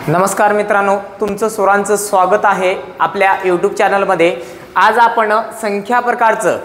नमस्कार मित्रांनो, तुमचं सुरांचं स्वागत आहे आपल्या यूट्यूब चॅनलमध्ये। आज आपण संख्या प्रकारचं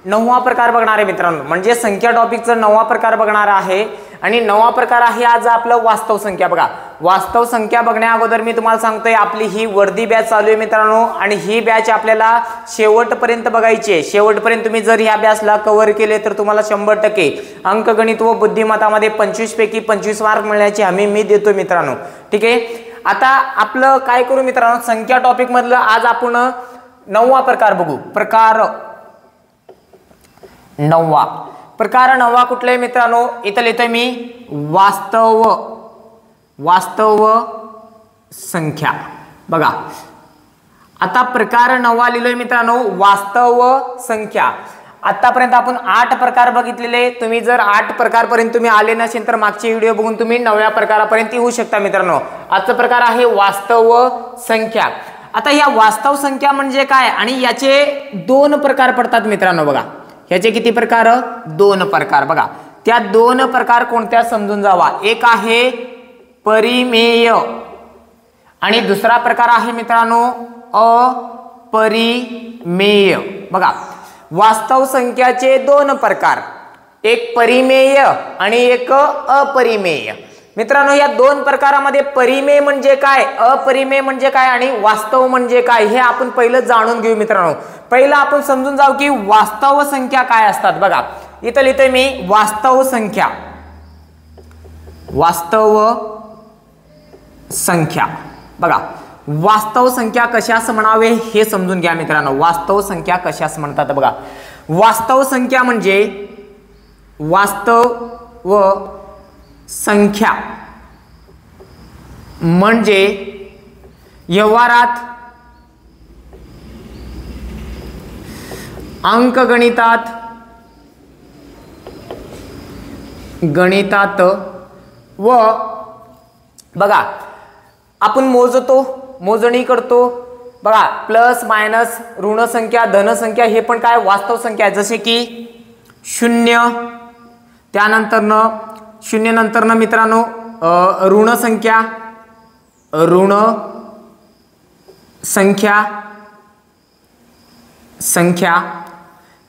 9वा प्रकार बघणार आहे मित्रांनो, म्हणजे संख्या टॉपिकचं 9वा प्रकार बघणार आहे। आणि 9वा प्रकार आहे आज आपलं वास्तव संख्या। बघा, वास्तव संख्या बघण्या अगोदर मी तुम्हाला सांगतोय आपली ही वर्दी बॅच चालू आहे मित्रांनो, आणि ही बॅच आपल्याला शेवटपर्यंत बघायची आहे। शेवटपर्यंत तुम्ही जर ह्या बॅचला कव्हर केले तर तुम्हाला 100% अंकगणित व बुद्धिमत्तामध्ये 25 पैकी 25 मार्क मिळण्याची हमी मी देतो मित्रांनो। ठीक आहे, आता आपलं काय करू मित्रांनो, संख्या टॉपिक मधलं आज आपण 9वा प्रकार बघू। प्रकार 9वा प्रकार 9वा कुठला आहे मित्रांनो, इथं लिहितोय मी वास्तव संख्या। बघा, आता प्रकार 9वा लिहिलोय मित्रांनो, वास्तव संख्या। आतापर्यंत आपण 8 प्रकार बघितलेले। तुम्ही जर 8 प्रकारपर्यंत तुम्ही आले नसेल तर मागचे व्हिडिओ बघून तुम्ही 9व्या प्रकारापर्यंत येऊ शकता मित्रांनो। आजचा प्रकार आहे वास्तव संख्या। आता या वास्तव संख्या म्हणजे काय आणि याचे 2 प्रकार पडतात मित्रांनो। बघा, याचे किती प्रकार? 2 प्रकार। बघा, त्या 2 प्रकार कोणत्या समजून जावा। एक आहे परिमेय आणि दुसरा प्रकार आहे मित्रांनो अपरिमेय। बघा, वास्तव संख्याचे 2 प्रकार, एक परिमेय आणि एक अपरिमेय। मित्रांनो, या 2 प्रकारामध्ये परिमेय म्हणजे काय, अपरिमेय म्हणजे काय आणि वास्तव म्हणजे काय हे आपण पहिलं जाणून घेऊ मित्रांनो। पहिलं आपण समजून जाऊ की वास्तव संख्या काय असतात। बघा, इथं लिहितोय मी वास्तव संख्या। बघा, वास्तव संख्या कशास म्हणावे हे समजून घ्या मित्रांनो। वास्तव संख्या कशास म्हणतात? बघा, वास्तव संख्या म्हणजे व्यवहारात गणितात व बघा आपण मोजणी करतो। बघा, प्लस मायनस, ऋण संख्या, धन संख्या हे पण काय वास्तव संख्या आहे। जसे की 0, त्यानंतर 0 नंतर मित्रांनो ऋण संख्या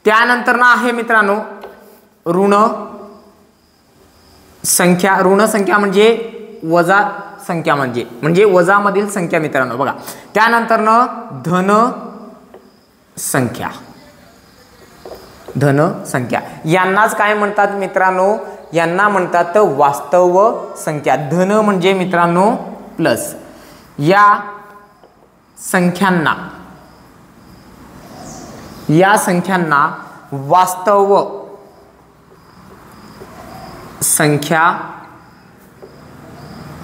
त्यानंतर आहे मित्रांनो ऋण संख्या म्हणजे वजा संख्या म्हणजे वजा मधील संख्या मित्रांनो। बघा, त्यानंतर धन संख्या यांनाच काय म्हणतात मित्रांनो, यांना म्हणतात वास्तव संख्या। धन म्हणजे मित्रांनो प्लस, या संख्यांना वास्तव संख्या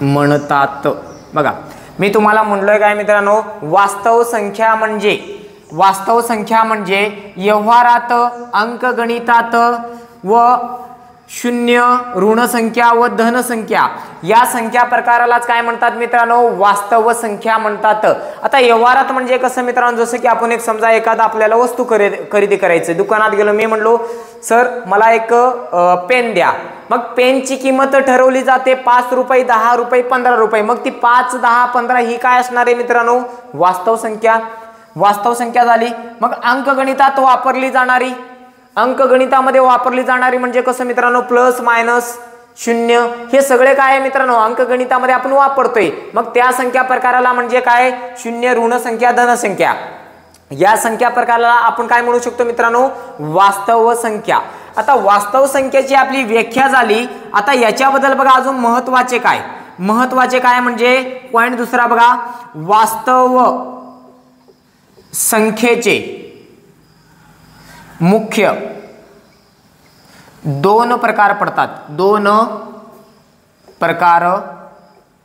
म्हणतात। बघा, मी तुम्हाला म्हणलोय काय मित्रांनो, वास्तव संख्या म्हणजे व्यवहारात अंकगणितात व 0, ऋण संख्या व धन संख्या या संख्या प्रकारालाच काय म्हणतात मित्रांनो, वास्तव संख्या म्हणतात। आता व्यवहारात म्हणजे कसं मित्रांनो, जसं की आपण एक समजा एखादा आपल्याला वस्तू खरेदी करायची, दुकानात गेलो, मी म्हणलो सर मला एक पेन द्या। मग पेनची किंमत ठरवली जाते 5 रुपये, 10 रुपये, 15 रुपये। मग ती 5, 10, 15 ही काय असणार आहे मित्रांनो, वास्तव संख्या झाली। मग अंकगणितामध्ये वापरली जाणारी म्हणजे कसं मित्रांनो, प्लस मायनस 0 हे सगळे काय आहे मित्रांनो अंकगणितामध्ये आपण वापरतोय। मग त्या संख्या प्रकाराला म्हणजे काय, 0, ऋण संख्या, धन संख्या या संख्या प्रकाराला आपण काय म्हणू शकतो मित्रांनो, वास्तव संख्या। आता वास्तव संख्येची आपली व्याख्या झाली। आता याच्याबद्दल बघा अजून महत्वाचे काय म्हणजे पॉइंट दुसरा बघा, वास्तव संख्येचे मुख्य 2 प्रकार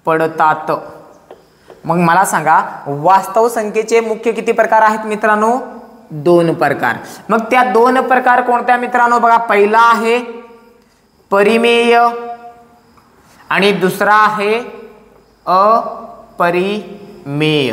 पडतात। मग मला सांगा, वास्तव संख्येचे मुख्य किती प्रकार आहेत मित्रांनो? 2 प्रकार। मग त्या 2 प्रकार कोणत्या मित्रांनो? बघा, पहिला आहे परिमेय आणि दुसरा आहे अपरिमेय।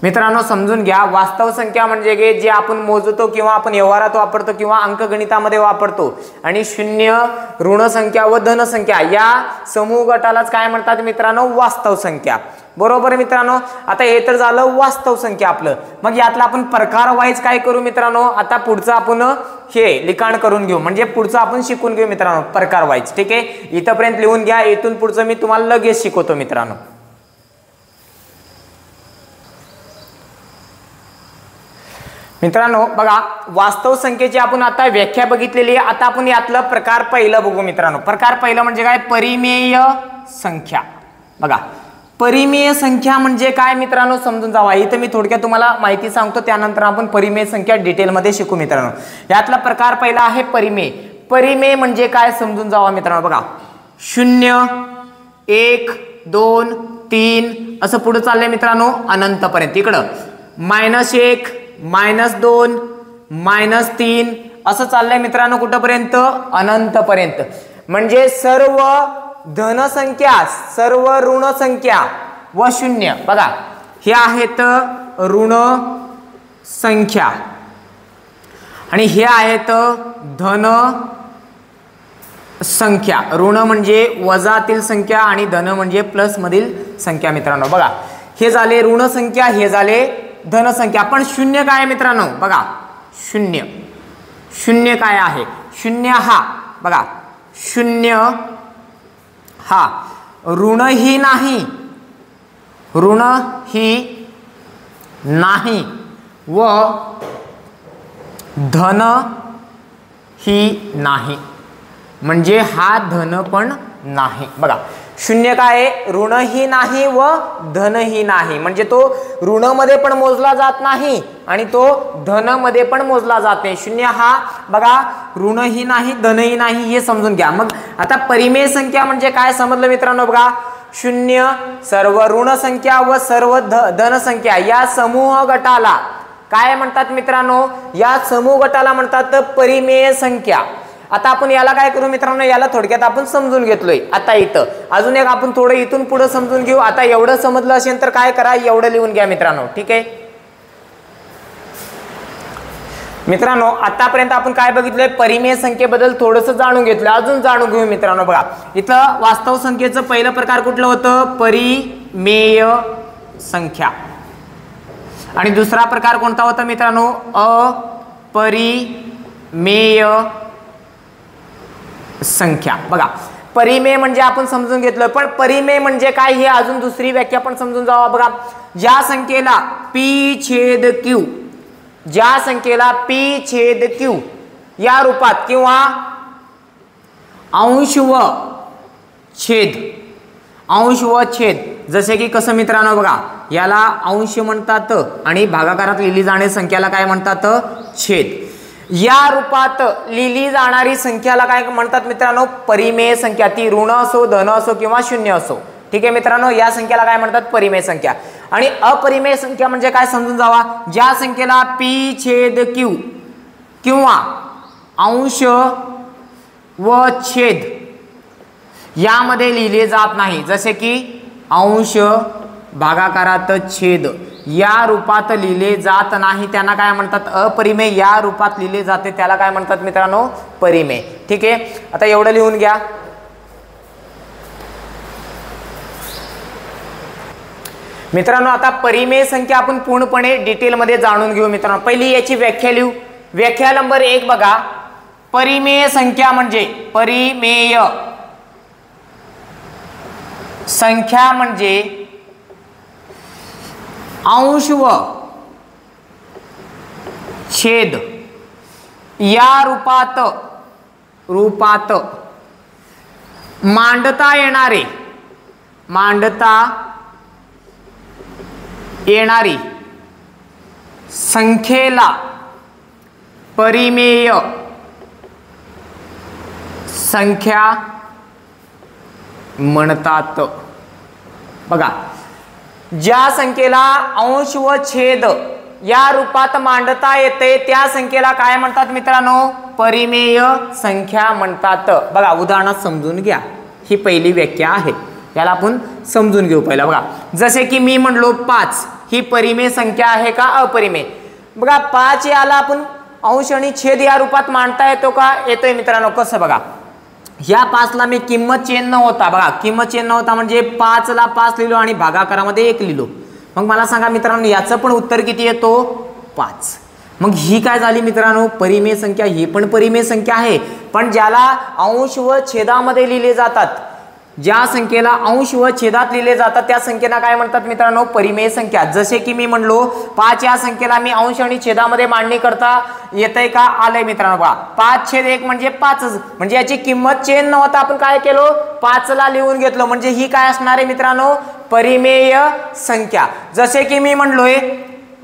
मित्रांनो समजून घ्या, वास्तव संख्या म्हणजे जे आपण मोजतो किंवा आपण व्यवहारात वापरतो किंवा अंकगणितामध्ये वापरतो, आणि 0, ऋण संख्या व धन संख्या या समूह गटालाच काय म्हणतात मित्रांनो, वास्तव संख्या। बरोबर मित्रांनो. आता हे तर झालं वास्तव संख्या आपलं. मग यातला आपण प्रकार वाईज काय करू मित्रांनो, आता पुढचं आपण हे लिखाण करून घेऊ, म्हणजे पुढचं आपण शिकून घेऊ मित्रांनो प्रकार वाईज. ठीक आहे, इथपर्यंत लिहून घ्या, इथून पुढचं मी तुम्हाला लगेच शिकवतो मित्रांनो. मित्रांनो बघा, वास्तव संख्येची आपण आता व्याख्या बघितलेली आहे. आता आपण यातलं प्रकार पहिलं बघू मित्रांनो. प्रकार पहिलं म्हणजे काय, परिमेय संख्या. बघा, परिमेय संख्या म्हणजे काय मित्रांनो समजून जावा. इथं मी थोडक्यात तुम्हाला माहिती सांगतो, त्यानंतर आपण परिमेय संख्या डिटेलमध्ये शिकू मित्रांनो. यातला प्रकार पहिला आहे परिमेय. परिमेय म्हणजे काय समजून जावा मित्रांनो. बघा, 0 1 2 3 असं पुढे चाललंय मित्रांनो अनंतपर्यंत. इकडं -1 -2 -3 असं चाललंय मित्रांनो कुठपर्यंत, अनंतपर्यंत. म्हणजे सर्व धनसंख्या, सर्व ऋण संख्या व 0 बघा हे आहेत ऋण संख्या आणि हे आहेत धन संख्या. ऋण म्हणजे वजातील संख्या आणि धन म्हणजे प्लस मधील संख्या मित्रांनो. बघा, हे झाले ऋण संख्या, हे झाले धन संख्या. पण 0 काय आहे मित्रांनो. बघा, 0 काय आहे, 0 हा बघा, 0 हा ऋण ही नाही, ऋण ही नाही व धन ही नाही, म्हणजे हा धन पण नाही. बघा, 0 काय आहे, ऋण ही नाही व धन ही नाही, म्हणजे तो ऋण मध्ये पण मोजला जात नाही आणि तो धन मध्ये पण मोजला जात नाही. 0 हा बघा ऋण ही नाही, धन ही नाही, हे समजून घ्या. मग आता परिमेय संख्या म्हणजे काय समजलं मित्रांनो. बघा, 0 सर्व ऋण संख्या व सर्व धन संख्या या समूह गटाला काय म्हणतात मित्रांनो, या समूह गटाला म्हणतात परिमेय संख्या. आता आपण याला काय करू मित्रांनो, याला थोडक्यात आपण समजून घेतलोय. आता इथं अजून एक आपण थोडं इथून पुढे समजून घेऊ. आता एवढं समजलं असेल तर काय करा, एवढं लिहून घ्या मित्रांनो. ठीक आहे मित्रांनो, आतापर्यंत आपण काय बघितलंय, परिमेय संख्येबद्दल थोडंसं जाणून घेतलं. अजून जाणून घेऊ मित्रांनो. बघा, इथं वास्तव संख्येचं पहिलं प्रकार कुठलं होतं, परिमेय संख्या. आणि दुसरा प्रकार कोणता होता मित्रांनो, अपरिमेय संख्या. बघा, परिमेय म्हणजे आपण समजून घेतलं, पण परिमेय म्हणजे काय हे अजून दुसरी व्याख्या पण समजून जावा. बघा, ज्या संख्येला P/Q, ज्या संख्येला P/Q या रूपात किंवा अंश व छेद, जसे की कसं मित्रांनो. बघा, याला अंश म्हणतात आणि भागाकारात लिहिली जाणारी संख्याला काय म्हणतात, छेद. या रूपात लिहिली जाणारी संख्याला काय म्हणतात मित्रांनो, परिमेय संख्या. ती ऋण असो, धन असो किंवा 0 असो. ठीक आहे मित्रांनो, या संख्याला काय म्हणतात, परिमेय संख्या. आणि अपरिमेय संख्या म्हणजे काय समजून जावा, ज्या संख्येला P/Q किंवा अंश व छेद यामध्ये लिहिले जात नाही, जसे की अंश भागाकारात छेद या रूपात लिहिले जात नाही, त्यांना काय म्हणतात, अपरिमेय. या रूपात लिहिले जाते त्याला काय म्हणतात मित्रांनो, परिमेय. ठीक आहे, आता एवढं लिहून घ्या. मित्रांनो, आता परिमेय संख्या आपण पूर्णपणे डिटेलमध्ये जाणून घेऊ मित्रांनो. पहिली याची व्याख्या लिहू. व्याख्या नंबर 1 बघा, परिमेय संख्या म्हणजे, परिमेय संख्या म्हणजे अंश व छेद या रूपात मांडता येणारी संख्येला परिमेय संख्या म्हणतात. बघा, ज्या संख्येला अंश व छेद या रूपात मांडता येते त्या संख्येला काय म्हणतात मित्रांनो, परिमेय संख्या म्हणतात. बघा, उदाहरणात समजून घ्या. ही पहिली व्याख्या आहे, याला आपण समजून घेऊ पहिला. बघा, जसे की मी म्हणलो 5 ही परिमेय संख्या आहे का अपरिमेय. बघा, 5 याला आपण अंश आणि छेद या रूपात मांडता येतो का, येतोय मित्रांनो. कसं बघा, ह्या 5ला मी किंमत चेन न होता बघा, किंमत चेन न होता म्हणजे 5ला 5 लिहिलो आणि भागाकारामध्ये 1 लिहिलो. मग मला सांगा मित्रांनो याचं पण उत्तर किती येतो 5. मग ही काय झाली मित्रांनो परिमेय संख्या. ही पण परिमेय संख्या आहे, पण ज्याला अंश व छेदामध्ये लिहिले जातात, ज्या संख्येला अंश व छेदात लिहिले जातात त्या संख्येला काय म्हणतात मित्रांनो परिमेय संख्या. जसे की मी म्हणलो 5 या संख्येला मी अंश आणि छेदामध्ये मांडणी करता येतंय का आलंय मित्रांनो बघा 5/1 म्हणजे 5च, म्हणजे याची किंमत चेन नव्हता आपण काय केलो 5ला लिहून घेतलं, म्हणजे ही काय असणार आहे मित्रांनो परिमेय संख्या. जसे की मी म्हणलोय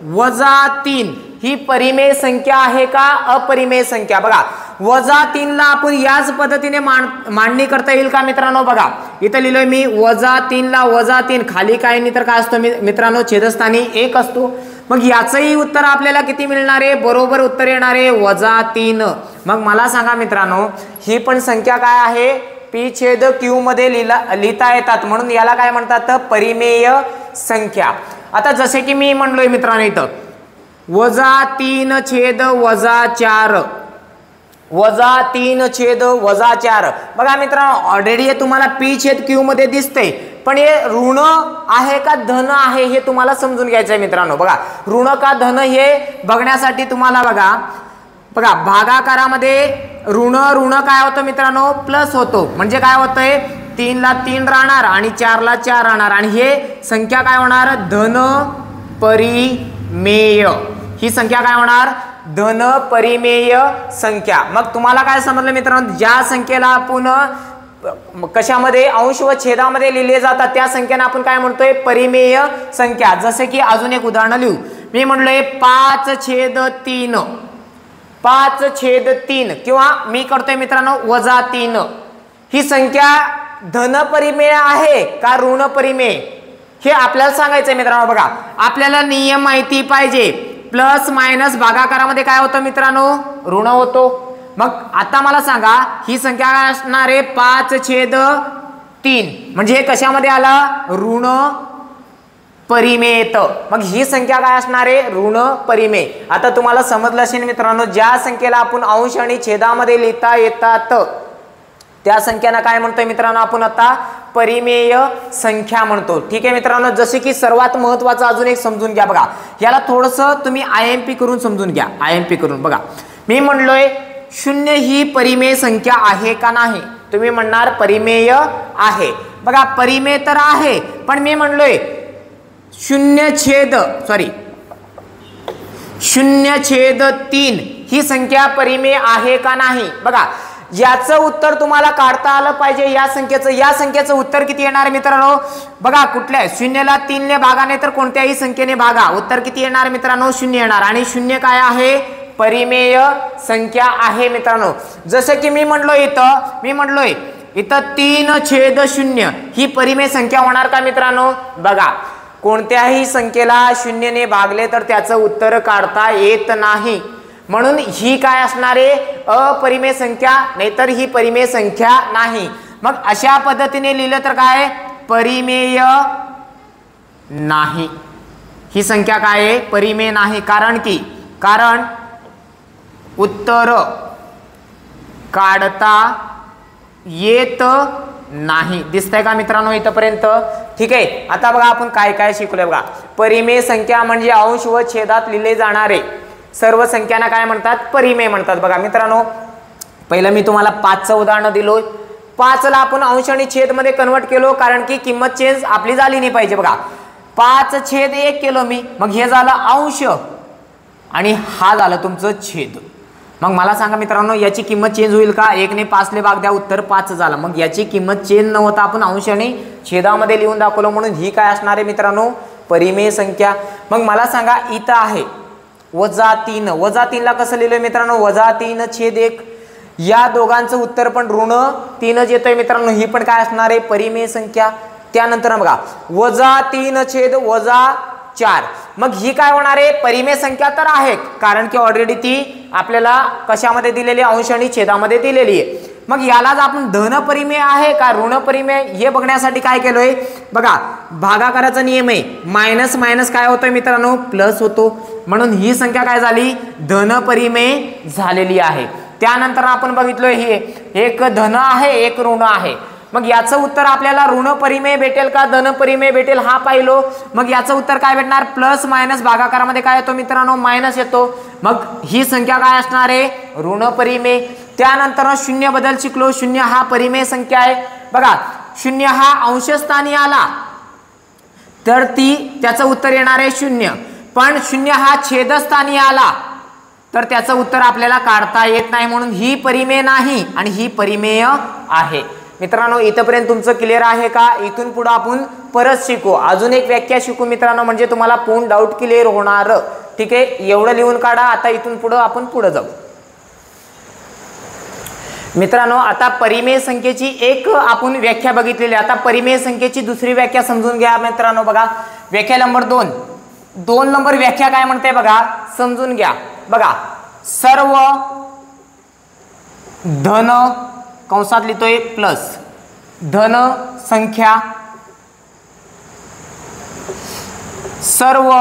-3 ही परिमेय संख्या आहे का अपरिमेय संख्या. बघा -3ला आपण याच पद्धतीने मांडणी करता येईल का मित्रांनो. बघा इथं लिहिलोय मी -3ला -3 खाली काही नाही तर काय असतो मित्रांनो छेदस्थानी 1 असतो. मग याचंही उत्तर आपल्याला किती मिळणार आहे बरोबर उत्तर येणार आहे -3. मग मला सांगा मित्रांनो ही पण संख्या काय आहे P/Q मध्ये लिहिता येतात, म्हणून याला काय म्हणतात परिमेय संख्या. आता जसे की मी म्हणलोय मित्रांनो इथं -3/-4 -3/-4 बघा मित्रांनो ऑलरेडी हे तुम्हाला P/Q मध्ये दिसतंय, पण हे ऋण आहे का धन आहे हे तुम्हाला समजून घ्यायचं आहे मित्रांनो. बघा ऋण का धन हे बघण्यासाठी तुम्हाला बघा भागाकारामध्ये ऋण काय होतं मित्रांनो प्लस होतो, म्हणजे काय होतंय 3ला 3 राहणार आणि 4ला 4 राहणार आणि हे संख्या काय होणार धन परिमेय. ही संख्या काय होणार धन परिमेय संख्या. मग तुम्हाला काय समजलं मित्रांनो ज्या संख्येला आपण कशामध्ये अंश व छेदामध्ये लिहिले जातात त्या संख्येला आपण काय म्हणतोय परिमेय संख्या. जसे की अजून एक उदाहरण लिहू. मी म्हणलोय 5/3 5/3 किंवा मी करतोय मित्रांनो -3. ही संख्या धन परिमेय आहे का ऋण परिमेय हे आपल्याला सांगायचंय मित्रांनो. बघा आपल्याला नियम माहिती पाहिजे. प्लस मायनस भागाकारामध्ये काय होतं मित्रांनो ऋण होतो. मग आता मला सांगा ही संख्या काय असणार आहे 5/3 म्हणजे हे कशामध्ये आला ऋण परिमेय. मग ही संख्या काय असणार आहे ऋण परिमेय. आता तुम्हाला समजलं असेल मित्रांनो ज्या संख्येला आपण अंश आणि छेदामध्ये लिहिता येतात त्या संख्येला काय म्हणतोय मित्रांनो आपण आता परिमेय संख्या म्हणतो. ठीक आहे मित्रांनो. जसे की सर्वात महत्त्वाचं अजून एक समजून घ्या. बघा याला थोडंसं तुम्ही IMP करून समजून घ्या. IMP करून बघा मी म्हणलोय 0 ही परिमेय संख्या आहे का नाही. तुम्ही म्हणणार परिमेय आहे. बघा परिमेय तर आहे, पण मी म्हणलोय 0/3 ही संख्या परिमेय आहे का नाही. बघा याचं उत्तर तुम्हाला काढता आलं पाहिजे. या संख्येचं उत्तर किती येणार मित्रांनो. बघा कुठल्या 0ला 3 ने भागा नाही तर कोणत्याही संख्येने भागा उत्तर किती येणार मित्रांनो 0 येणार. आणि 0 काय आहे परिमेय संख्या आहे मित्रांनो. जसं की मी म्हणलोय इथं 3/0 ही परिमेय संख्या होणार का मित्रांनो. बघा कोणत्याही संख्येला 0 ने भागले तर त्याचं उत्तर काढता येत नाही, म्हणून ही काय असणार आहे अपरिमेय संख्या, नाहीतर ही परिमेय संख्या नाही. मग अशा पद्धतीने लिहिलं तर काय परिमेय नाही. ही संख्या काय आहे परिमेय नाही. कारण उत्तर काढता येत नाही. दिसतंय का मित्रांनो इथपर्यंत. ठीक आहे. आता बघा आपण काय काय शिकलोय. बघा परिमेय संख्या म्हणजे अंश व छेदात लिहिले जाणारे सर्व संख्यांना काय म्हणतात परिमेय म्हणतात. बघा मित्रांनो पहिलं मी तुम्हाला 5चं उदाहरण दिलो. 5ला आपण अंश आणि छेद मध्ये कन्वर्ट केलो कारण की किंमत चेंज आपली झाली नाही पाहिजे. बघा 5/1 केलो मी, मग हे झालं अंश आणि हा झालं तुमचं छेद. मग मला सांगा मित्रांनो याची किंमत चेंज होईल का. 1 ने 5 ले भाग द्या उत्तर 5 झालं. मग याची किंमत चेंज न होता आपण अंश आणि छेदामध्ये लिहून दाखवलं, म्हणून ही काय असणार आहे मित्रांनो परिमेय संख्या. मग मला सांगा इथं आहे -3. -3ला कसं लिहिलंय मित्रांनो -3/1. या दोघांचं उत्तर पण ऋण 3 येतोय मित्रांनो. ही पण काय असणार आहे परिमेय संख्या. त्यानंतर बघा -3/-4. मग ही काय होणार आहे परिमेय संख्या तर आहे, कारण की ऑलरेडी ती आपल्याला कशामध्ये दिलेली अंश आणि छेदामध्ये दिलेली आहे. मग यालाच आपण धन परिमेय आहे का ऋण परिमेय हे बघण्यासाठी काय केलोय. बघा भागाकाराचा नियम आहे मायनस मायनस काय होतोय मित्रांनो प्लस होतो, म्हणून ही संख्या काय झाली धन परिमेय झालेली आहे. त्यानंतर आपण बघितलं हे एक धन आहे एक ऋण आहे, मग याचं उत्तर आपल्याला ऋण परिमेय भेटेल का धन परिमेय भेटेल हा पाहिलो। मग याचं उत्तर काय भेटणार, प्लस मायनस भागाकारामध्ये काय येतो मित्रांनो मायनस येतो, मग ही संख्या काय असणार आहे ऋण परिमेय। त्यानंतर शून्य बद्दल शिकलो, शून्य हा परिमेय संख्या आहे बघा, शून्य हा अंशस्थानी आला तर त्याचं उत्तर येणार आहे शून्य, पण शून्य हा छेदस्थानी आला तर त्याचं उत्तर आपल्याला काढता येत नाही, म्हणून ही परिमेय नाही आणि ही परिमेय आहे। मित्रांनो इथपर्यंत तुमचं क्लिअर आहे का? इथून पुढे आपण परत शिकू, अजून एक व्याख्या शिकू मित्रांनो, म्हणजे तुम्हाला पूर्ण डाऊट क्लिअर होणार। ठीक आहे, एवढं लिहून काढा, आता इथून पुढे आपण पुढे जाऊ मित्रांनो। आता परिमेय संख्येची एक आपण व्याख्या बघितलेली, आता परिमेय संख्येची दुसरी व्याख्या समजून घ्या मित्रांनो। बघा व्याख्या नंबर 2 नंबर व्याख्या काय म्हणते बघा, समजून घ्या बघा, सर्व धन कंसात लिहितोय प्लस धन संख्या सर्व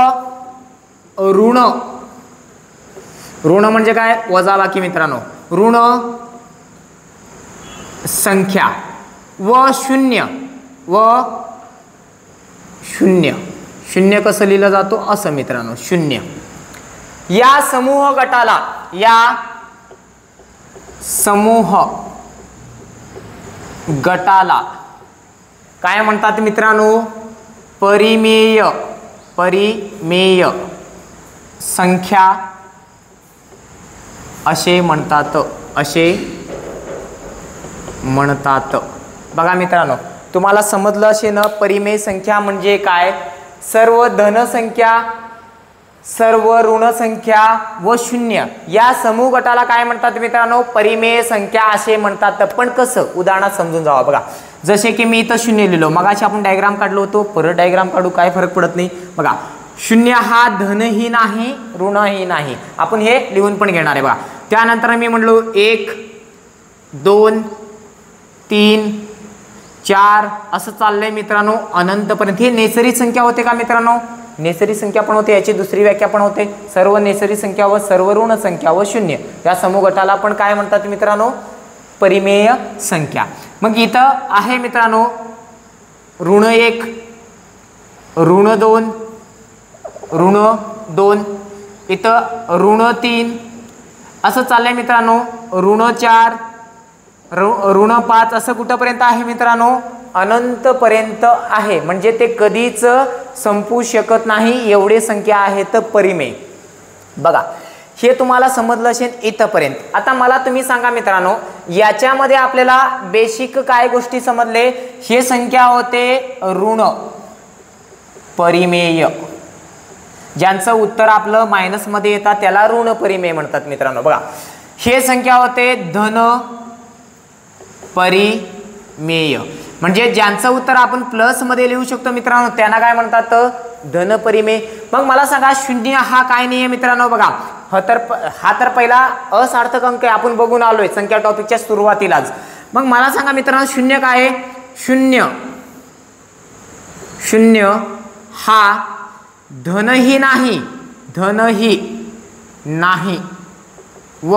ऋण, ऋण म्हणजे काय वजाबाकी मित्रांनो, ऋण संख्या व शून्य शून्य कसं लिहिलं जातो असं मित्रांनो, शून्य या समूह गटाला, या समूह गटाला काय म्हणतात मित्रांनो, परिमेय संख्या असे म्हणतात, बघा मित्रांनो तुम्हाला समजलं असेल ना, परिमेय संख्या म्हणजे काय, सर्व धन संख्या सर्व ऋण संख्या व शून्य या समूह गटाला काय म्हणतात मित्रांनो, परिमेय संख्या असे म्हणतात। पण कसं उदाहरणात समजून जावा बघा, जसे की मी इथं शून्य लिहिलो, मगाशी आपण डायग्राम काढलो होतो, परत डायग्राम काढू काय फरक पडत नाही बघा, शून्य हा धनही नाही ऋणही नाही, आपण हे लिहून पण घेणार आहे बघा। त्यानंतर मी म्हणलो 1 2 3 4 असं चाललंय मित्रांनो अनंतपर्यंत, हे नैसर्गिक संख्या होते का मित्रांनो, नैसर्गिक संख्या पण होते, याची दुसरी व्याख्या पण होते, सर्व नैसर्गिक संख्या व सर्व ऋण संख्या व शून्य या समूह गटाला पण काय म्हणतात मित्रांनो, परिमेय संख्या। मग इथं आहे मित्रांनो ऋण 1 ऋण 2 ऋण 2, इथं ऋण 3 असं चाललंय मित्रांनो, ऋण 4 ऋण 5 असं कुठपर्यंत आहे मित्रांनो, अनंतपर्यंत आहे, म्हणजे ते कधीच संपू शकत नाही एवढे संख्या आहेत परिमेय। बघा हे तुम्हाला समजलं असेल इथपर्यंत। आता मला तुम्ही सांगा मित्रांनो, याच्यामध्ये आपल्याला बेसिक काय गोष्टी समजले, हे संख्या होते ऋण परिमेय, ज्यांचं उत्तर आपलं मायनस मध्ये येतात त्याला ऋण परिमेय म्हणतात मित्रांनो। बघा हे संख्या होते धन परिमेय, म्हणजे ज्यांचं उत्तर आपण प्लस मध्ये लिहू शकतो मित्रांनो त्यांना काय म्हणतात धन परिमेय। मग मला सांगा शून्य हा काय नाही आहे मित्रांनो, बघा हा तर पहिला असार्थक अंक आहे, आपण बघून आलोय संख्या टॉपिकच्या सुरुवातीलाच। मग मला सांगा मित्रांनो शून्य काय आहे, शून्य हा धनही नाही व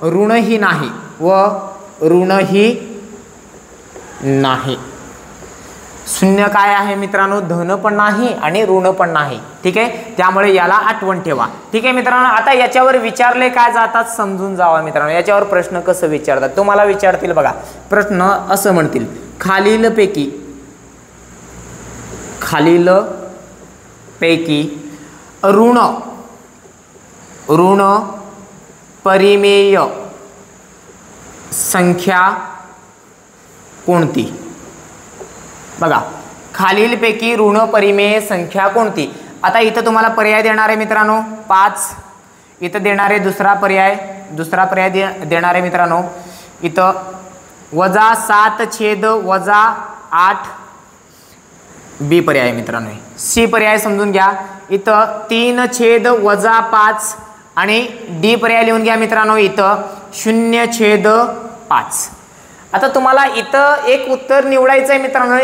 ऋणही नाही, शून्य काय आहे मित्रांनो, धन पण नाही आणि ऋण पण नाही। ठीक आहे, त्यामुळे याला आठवण ठेवा। ठीक आहे मित्रांनो, आता याच्यावर विचारले काय जातात समजून जावा मित्रांनो, याच्यावर प्रश्न कसं विचारतात तुम्हाला विचारतील बघा, प्रश्न असं म्हणतील, खालीलपैकी ऋण परिमेय संख्या कोणती, बघा खालीलपैकी ऋण परिमेय संख्या कोणती। आता इथं तुम्हाला पर्याय देणार आहे मित्रांनो 5, इथं देणार आहे दुसरा पर्याय देणार आहे मित्रांनो, इथं -7/8 बी पर्याय मित्रांनो, सी पर्याय समजून घ्या, इथं 3/5 आणि डी पर्याय लिहून घ्या मित्रांनो, इथं 0/5। आता तुम्हाला इथं एक उत्तर निवडायचं आहे मित्रांनो,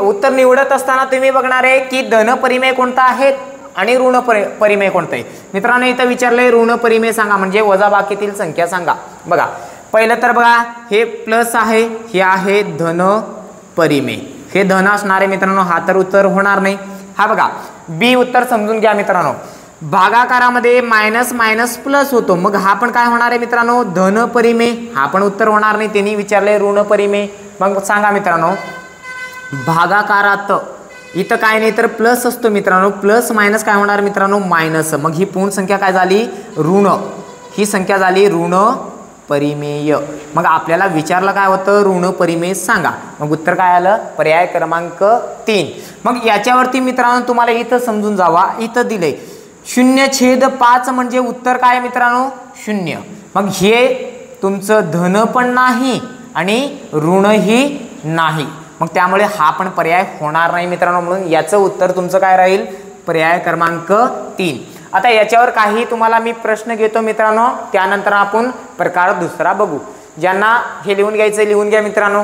उत्तर निवडत असताना तुम्ही बघणार आहे की धन परिमेय कोणता आहे आणि ऋण परिमेय कोणतं आहे मित्रांनो. इथं विचारलंय ऋण परिमेय सांगा म्हणजे वजाबाकीतील संख्या सांगा. बघा पहिलं तर बघा हे प्लस आहे, हे आहे धन परिमेय, हे धन असणार आहे मित्रांनो, हा तर उत्तर होणार नाही. हा बघा बी उत्तर समजून घ्या मित्रांनो. भागाकारामध्ये मायनस मायनस प्लस होतो, मग हा पण काय होणार आहे मित्रांनो धन परिमेय, हा पण उत्तर होणार नाही. त्यांनी विचारलंय ऋण परिमेय. मग सांगा मित्रांनो भागाकारात इथं काय नाही तर प्लस असतो मित्रांनो, प्लस मायनस काय होणार मित्रांनो मायनस, मग ही पूर्ण संख्या काय झाली ऋण, ही संख्या झाली ऋण परिमेय. मग आपल्याला विचारलं काय होतं ऋण परिमेय सांगा, मग उत्तर काय आलं पर्याय क्रमांक 3. मग याच्यावरती मित्रांनो तुम्हाला इथं समजून जावा, इथं दिलंय 0/5 म्हणजे उत्तर काय मित्रांनो 0. मग हे तुमचं धन पण नाही आणि ऋणही नाही, मग त्यामुळे हा पण पर्याय होणार नाही मित्रांनो. म्हणून याचं उत्तर तुमचं काय राहील पर्याय क्रमांक 3. आता याच्यावर काही तुम्हाला मी प्रश्न घेतो मित्रांनो, त्यानंतर आपण प्रकार दुसरा बघू. ज्यांना हे लिहून घ्यायचं लिहून घ्या मित्रांनो.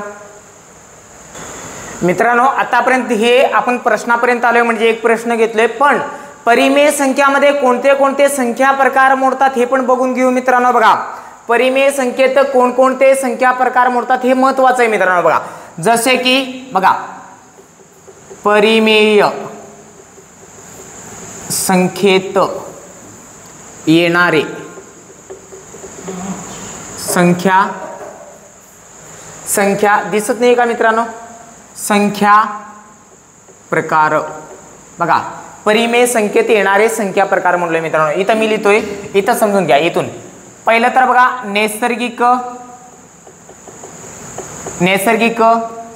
मित्रांनो आतापर्यंत हे आपण प्रश्नापर्यंत आलोय, म्हणजे एक प्रश्न घेतलोय, पण परिमेय संख्यामध्ये कोणते कोणते संख्या प्रकार मोडतात हे पण बघून घेऊ मित्रांनो. बघा परिमेय संख्येत कोणकोणते संख्या प्रकार मोडतात हे महत्वाचं आहे मित्रांनो. बघा जसे की बघा परिमेय संख्येत येणारे संख्या दिसत नाही का मित्रांनो, संख्या प्रकार. बघा परिमेय संख्येत येणारे संख्या प्रकार म्हणलोय मित्रांनो. इथं मी लिहितोय, इथं समजून घ्या. इथून पहिलं तर बघा नैसर्गिक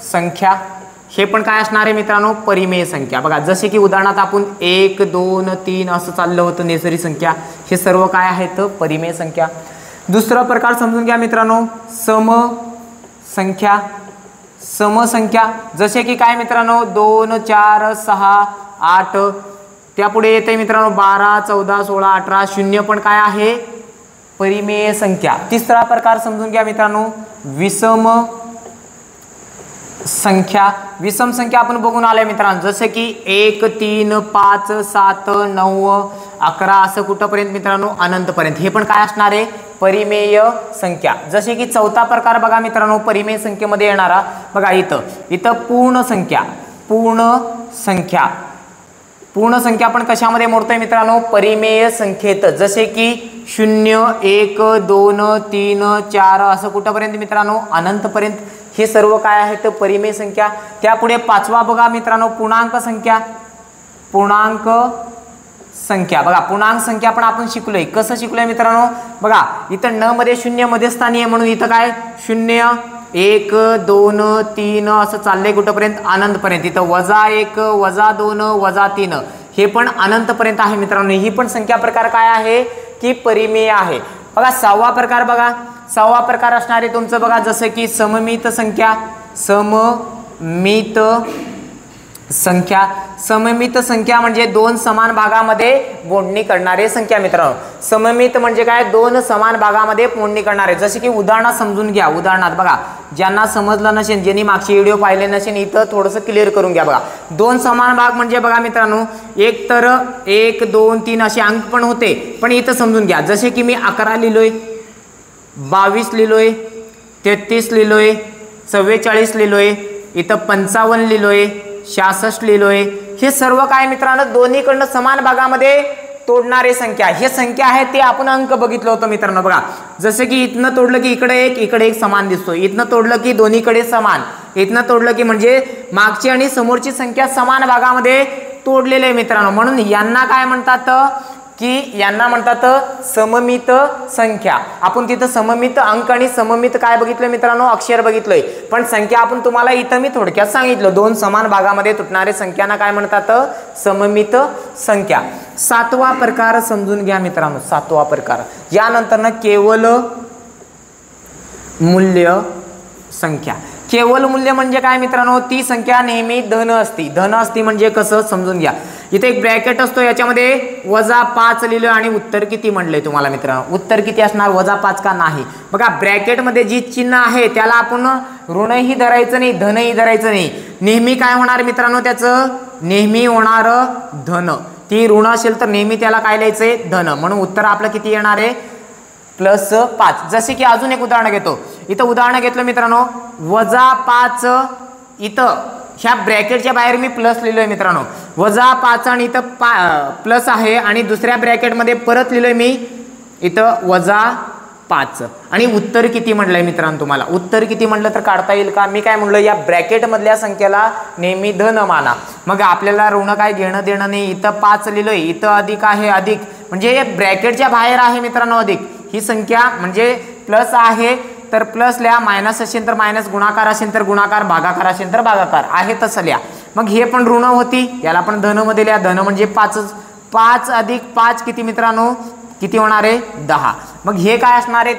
संख्या, हे पण काय असणार आहे मित्रांनो परिमेय संख्या. बघा जसे की उदाहरणार्थ आपण 1 2 3 असं चाललं होतं नैसर्गिक संख्या, हे सर्व काय आहेत परिमेय संख्या. दुसरा प्रकार समजून घ्या मित्रांनो समसंख्या, जसे की काय मित्रांनो 2 4 6 8, त्यापुढे येते मित्रांनो 12 14 16 18, 0 पण काय आहे परिमेय संख्या. तिसरा प्रकार समजून घ्या मित्रांनो विषम संख्या आपण बघून आलोय मित्रांनो, जसे की 1 3 5 7 9 11 असं कुठंपर्यंत मित्रांनो अनंतपर्यंत, हे पण काय असणार आहे परिमेय संख्या. जसे की चौथा प्रकार बघा मित्रांनो परिमेय संख्येमध्ये येणारा, बघा इथं पूर्ण संख्या पण कशामध्ये मोडतोय मित्रांनो परिमेय संख्येत. जसे की 0 1 2 3 4 असं कुठंपर्यंत मित्रांनो अनंतपर्यंत, हे सर्व काय आहेत परिमेय संख्या. त्यापुढे पाचवा बघा मित्रांनो पूर्णांक संख्या. बघा पूर्णांक संख्या पण आपण शिकलोय, कसं शिकलोय मित्रांनो. बघा इथं न मध्ये 0 मध्यस्थानी आहे, म्हणून इथं काय 0 1 2 3 असं चाललंय कुठंपर्यंत अनंतपर्यंत. इथं -1 -2 -3 हे पण अनंतपर्यंत आहे मित्रांनो. ही पण संख्या प्रकार काय आहे की परिमेय आहे. बघा सहावा प्रकार असणारे तुमचं बघा जसं की सममित संख्या म्हणजे दोन समान भागामध्ये मोडणी करणारे संख्या मित्रांनो. सममित म्हणजे काय दोन समान भागामध्ये मोडणी करणारे. जसे की उदाहरणात समजून घ्या. उदाहरणात बघा ज्यांना समजलं नसेल, ज्यांनी मागचे व्हिडिओ पाहिले नसेल, इथं थोडंसं क्लिअर करून घ्या. बघा दोन समान भाग म्हणजे बघा मित्रांनो एक तर 1 2 3 असे अंक पण होते, पण इथं समजून घ्या. जसे की मी 11 लिहिलोय, 22 लिहिलोय, 33 लिहिलोय, 44 लिहिलोय, इथं 55 लिहिलोय, 66 लिहिलोय. हे सर्व काय मित्रांनो दोन्हीकडनं समान भागामध्ये तोडणारे संख्या. हे संख्या आहे ते आपण अंक बघितलं होतं मित्रांनो. बघा जसं की इथनं तोडलं की इकडे एक समान दिसतो, इथनं तोडलं की दोन्हीकडे समान, इथनं तोडलं की म्हणजे मागची आणि समोरची संख्या समान भागामध्ये तोडलेले आहे मित्रांनो. म्हणून यांना काय म्हणतात की यांना म्हणतात सममित संख्या. आपण तिथं सममित अंक आणि सममित काय बघितलं मित्रांनो अक्षर बघितलंय, पण संख्या आपण तुम्हाला इथं मी थोडक्यात सांगितलं. दोन समान भागामध्ये तुटणारे संख्यांना काय म्हणतात सममित संख्या. सातवा प्रकार समजून घ्या मित्रांनो. सातवा प्रकार यानंतर केवल मूल्य संख्या. केवल मूल्य म्हणजे काय मित्रांनो ती संख्या नेहमी धन असती म्हणजे कसं समजून घ्या. इथे एक ब्रॅकेट असतो, याच्यामध्ये -5 लिहिलं आणि उत्तर किती म्हणलंय तुम्हाला मित्रांनो. उत्तर किती असणार -5 का नाही. बघा ब्रॅकेटमध्ये जी चिन्ह आहे त्याला आपण ऋणही धरायचं नाही धनही धरायचं नाही. नेहमी काय होणार मित्रांनो त्याचं नेहमी होणार धन. ती ऋण असेल तर नेहमी त्याला काय लिहायचंय धन, म्हणून उत्तर आपलं किती येणार आहे +5. जसे की अजून एक उदाहरण घेतो. इथं उदाहरण घेतलं मित्रांनो -5, इथं ह्या ब्रॅकेटच्या बाहेर मी प्लस लिहिलोय मित्रांनो, -5 आणि इथं प्लस आहे आणि दुसऱ्या ब्रॅकेटमध्ये परत लिहिलोय मी इथं -5 आणि उत्तर किती म्हटलंय मित्रांनो, तुम्हाला उत्तर किती म्हटलं तर काढता येईल का? मी काय म्हणलं, या ब्रॅकेट मधल्या संख्येला नेहमी धन माना. मग आपल्याला ऋण काय घेणं देणं नाही. इथं 5 लिहिलोय, इथं अधिक आहे, अधिक म्हणजे ब्रॅकेटच्या बाहेर आहे मित्रांनो अधिक. ही संख्या म्हणजे प्लस आहे तर प्लस लिहा, मायनस असेल तर मायनस, गुणाकार असेल तर गुणाकार, भागाकार असेल तर भागाकार, आहे तसं लिहा. मग हे पण ऋण होती, याला पण धन मध्ये लिहा. धन म्हणजे 5, 5 अधिक 5 किती मित्रांनो, किती होणार आहे 10. मग हे काय असणार आहे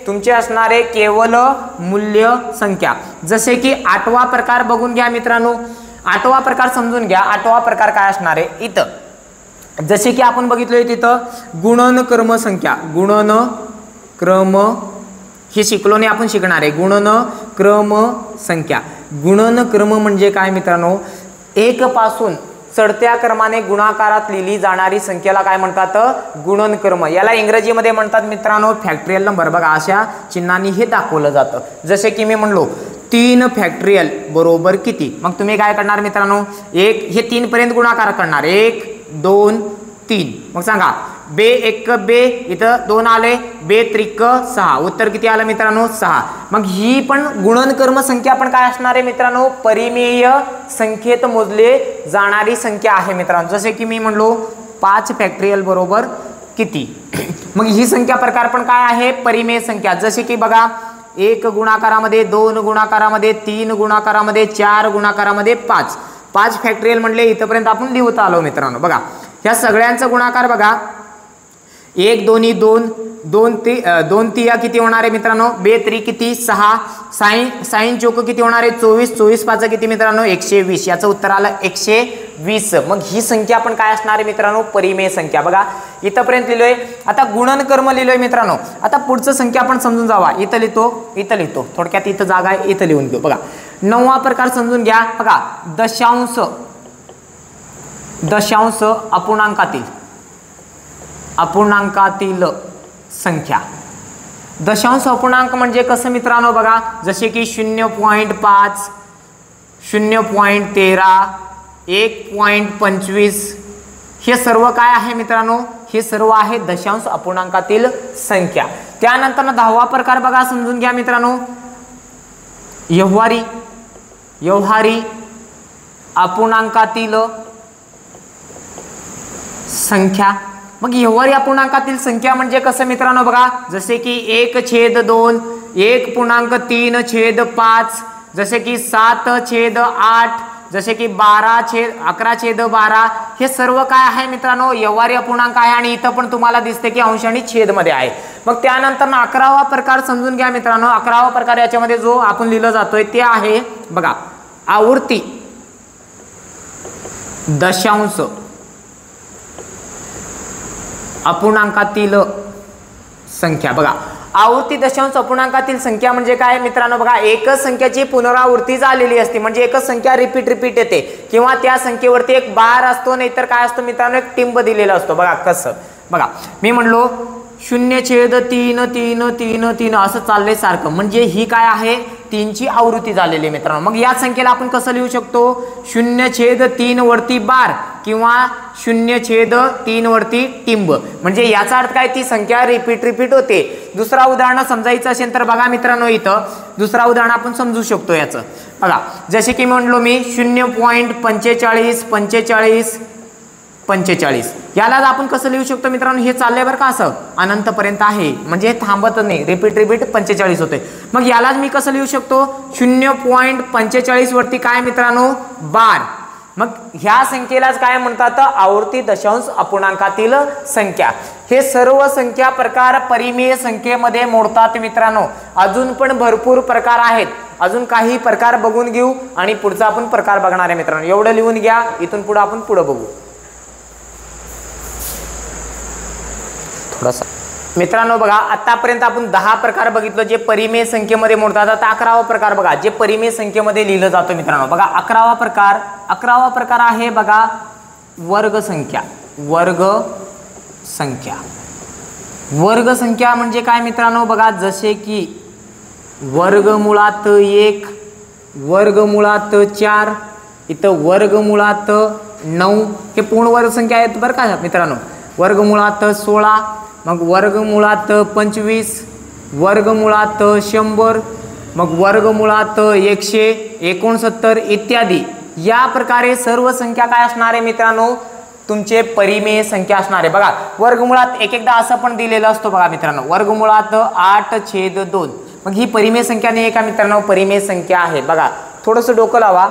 तुमचे असणार आहे केवल मूल्य संख्या. जसे की 8वा प्रकार बघून घ्या मित्रांनो, 8वा प्रकार समजून घ्या. 8वा प्रकार काय असणार आहे इथं, जसे की आपण बघितलोय तिथं गुणन क्रम संख्या, गुणन क्रम हे शिकलो नाही, आपण शिकणार आहे गुणन क्रम संख्या. गुणन क्रम म्हणजे काय मित्रांनो, 1 पासून चढत्या क्रमाने गुणाकारात लिहिली जाणारी संख्येला काय म्हणतात गुणन क्रम. याला इंग्रजीमध्ये म्हणतात मित्रांनो फॅक्टरियल नंबर. बघा अशा चिन्हांनी हे दाखवलं जातं. जसे की मी म्हणलो 3 फॅक्टरियल बरोबर किती, मग तुम्ही काय करणार मित्रांनो, हे 3 पर्यंत गुणाकार करणार, 1 2 3. मग सांगा बे 1 बे, इथं 2 आले, बे 3 6, उत्तर किती आलं मित्रांनो 6. मग ही पण गुणनकर्म संख्या पण काय असणार आहे मित्रांनो, परिमेय संख्येत मोजले जाणारी संख्या आहे मित्रांनो. जसे की मी म्हणलो 5 फॅक्टरियल बरोबर किती, मग ही संख्या प्रकार पण काय आहे परिमेय संख्या. जसे की बघा 1 गुणाकारामध्ये, 2 गुणाकारामध्ये, 3 गुणाकारामध्ये, 4 गुणाकारामध्ये 5. 5 फॅक्टरियल म्हणले इथपर्यंत आपण लिहत आलो मित्रांनो. बघा ह्या सगळ्यांचा गुणाकार बघा, 1 2 2, 2 3 किती होणार आहे मित्रांनो, बे 3 किती 6, साइन चौक किती होणार आहे 24, 24 5 किती मित्रांनो 120. याचं उत्तर आलं 120. मग ही संख्या पण काय असणार आहे मित्रांनो परिमेय संख्या. बघा इथपर्यंत लिहिलोय. आता गुणनकर्म लिहिलोय मित्रांनो. आता पुढचं संख्या आपण समजून जावा. इथं लिहितो थोडक्यात, इथं जागा आहे इथं लिहून घेऊ. बघा 9वा प्रकार समजून घ्या. बघा दशांश अपूर्णांकातील संख्या. दशांश अपूर्णांक म्हणजे कसं मित्रांनो, बघा जसे की 0.5, 0.13, 1.25 हे सर्व काय आहे मित्रांनो, हे सर्व आहे दशांश अपूर्णांकातील संख्या. त्यानंतर 10वा प्रकार बघा समजून घ्या मित्रांनो, व्यवहारी अपूर्णांकातील संख्या. मग व्यवहारी अपूर्णांकातील संख्या म्हणजे कसं मित्रांनो, बघा जसे की 1/2, 1.3/5, जसे की 7/8, जसे की 11/12, हे सर्व काय आहे मित्रांनो व्यवहारी अपूर्णांक आहे. आणि इथं पण तुम्हाला दिसते की अंश आणि छेद मध्ये आहे. मग त्यानंतर 11वा प्रकार समजून घ्या मित्रांनो. 11वा प्रकार याच्यामध्ये जो आपण लिहिलं जातोय ते आहे बघा आवर्ती दशांश अपूर्णांकातील संख्या. बघा आवर्ती दशांश अपूर्णांकातील संख्या म्हणजे काय मित्रांनो, बघा एकच संख्याची पुनरावृत्ती झालेली असते, म्हणजे एकच संख्या रिपीट येते, किंवा त्या संख्येवरती एक बार असतो, नाहीतर काय असतो मित्रांनो एक टिंब दिलेला असतो. बघा कसं, बघा मी म्हणलो 0.333 असं चाललंय सारखं, म्हणजे ही काय आहे 3ची आवृत्ती झालेली मित्रांनो. मग या संख्येला आपण कसं लिहू शकतो, 0/3 वरती बार किंवा 0/3 वरती टिंब, म्हणजे याचा अर्थ काय ती संख्या रिपीट होते. दुसरा उदाहरण समजायचं असेल तर बघा मित्रांनो, इथं दुसरा उदाहरण आपण समजू शकतो याचं. बघा जसे की म्हणलो मी 0.45 याला आपण कसं लिहू शकतो मित्रांनो, हे चाललंय बरं का असं अनंतपर्यंत आहे, म्हणजे थांबत नाही, रिपीट 45 होते. मग यालाच मी कसं लिहू शकतो 0.45 वरती काय मित्रांनो बार. मग ह्या संख्येलाच काय म्हणतात आवर्ती दशांश अपूर्णांकातील संख्या. हे सर्व संख्या प्रकार परिमेय संख्येमध्ये मोडतात मित्रांनो. अजून पण भरपूर प्रकार आहेत, अजून काही प्रकार बघून घेऊ आणि पुढचा आपण प्रकार बघणार आहे मित्रांनो. एवढं लिहून घ्या, इथून पुढे आपण पुढे बघू थोडासा मित्रांनो. बघा आतापर्यंत आपण 10 प्रकार बघितलं जे परिमेय संख्येमध्ये मोडतात. आता 11वा प्रकार बघा जे परिमेय संख्येमध्ये लिहिलं जातं मित्रांनो. बघा 11वा प्रकार आहे बघा वर्ग संख्या. वर्ग संख्या. वर्ग संख्या म्हणजे काय मित्रांनो बघा, जसे की वर्गमुळात 1, वर्गमुळात 4, इथं वर्गमुळात 9 हे पूर्ण वर्ग संख्या आहेत बरं का मित्रांनो. वर्गमुळात 16, मग वर्गमुळात 25, वर्गमुळात 100, मग वर्गमुळात 169 इत्यादी. या प्रकारे सर्व संख्या काय असणार आहे मित्रांनो, तुमचे परिमेय संख्या असणार आहे. बघा वर्गमुळात एक एकदा असं पण दिलेलं असतो बघा मित्रांनो, वर्गमुळात 8/2. मग ही परिमेय संख्या नाही का मित्रांनो, परिमेय संख्या आहे. बघा थोडंसं डोकं लावा,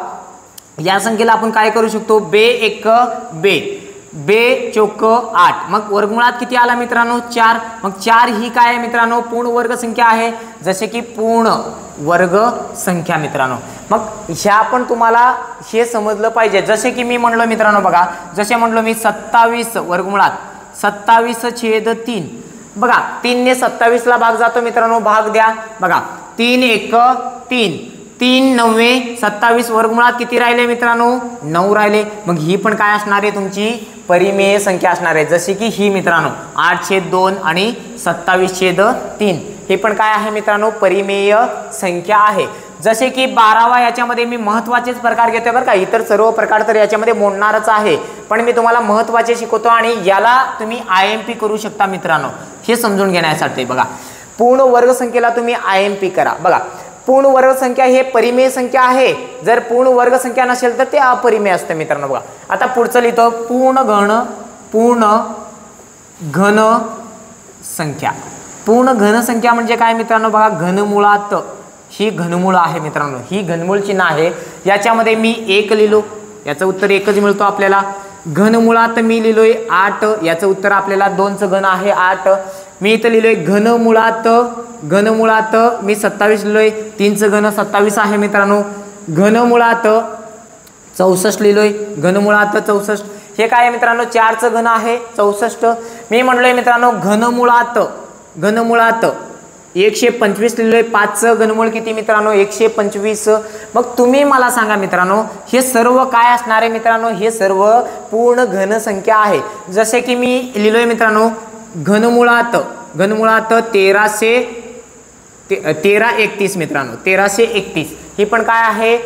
या संख्येला आपण काय करू शकतो, बे 1 बे, बे 4 8. मग वर्गमुळात किती आला मित्रांनो, 4. मग 4 ही काय आहे मित्रांनो, पूर्ण वर्ग संख्या आहे, जसे की पूर्ण वर्ग संख्या मित्रांनो. मग ह्या पण तुम्हाला हे समजलं पाहिजे. जसे की मी म्हणलो मित्रांनो बघा, जसे म्हणलो मी 27 वर्गमुळात 27/3. बघा 3 ने 27 ला भाग जातो मित्रांनो, भाग द्या. बघा 3 1 3, 3 9 27, वर्गमुळात किती राहिले मित्रांनो, 9 राहिले. मग ही पण काय असणार आहे, तुमची परिमेय संख्या असणार आहे, जसे की ही मित्रांनो 8/2 आणि 27/3. हे पण काय आहे मित्रांनो, परिमेय संख्या आहे. जसे की 12वा, याच्यामध्ये मी महत्त्वाचेच प्रकार घेतोय बरं का, इतर सर्व प्रकार तर याच्यामध्ये मोडणारच आहे, पण मी तुम्हाला महत्त्वाचे शिकवतो आणि याला तुम्ही IMP करू शकता मित्रांनो, हे समजून घेण्यासाठी. बघा पूर्ण वर्ग संख्येला तुम्ही IMP करा. बघा पूर्ण वर्ग संख्या हे परिमेय संख्या आहे, जर पूर्ण वर्ग संख्या नसेल तर ते अपरिमेय असते मित्रांनो. बघा आता पुढचं लिहितो, पूर्ण घन संख्या. पूर्ण घन संख्या म्हणजे काय मित्रांनो, बघा घनमुळात, ही घनमूळ आहे मित्रांनो, ही घनमूळ चिन्ह आहे, याच्यामध्ये मी 1 लिहिलो, याचं उत्तर 1च मिळतो आपल्याला. घनमुळात मी लिहिलोय 8, याचं उत्तर आपल्याला 2चं घन आहे 8. मी इथं लिहिलोय घनमुळात मी 27 लिहिलोय, 3चं घन 27 आहे मित्रांनो. घनमुळात 64 लिहिलोय, घनमुळात 64. हे काय आहे मित्रांनो, 4चं घन आहे 64. मी म्हणलोय मित्रांनो घनमुळात 125 लिहिलोय, 5चं घनमूळ किती मित्रांनो, 125. मग तुम्ही मला सांगा मित्रांनो, हे सर्व काय असणार आहे मित्रांनो, हे सर्व पूर्ण घन संख्या आहे. जसे की मी लिहिलोय मित्रांनो घनमुळात 1331 मित्रांनो, 1331 ही पण काय आहे,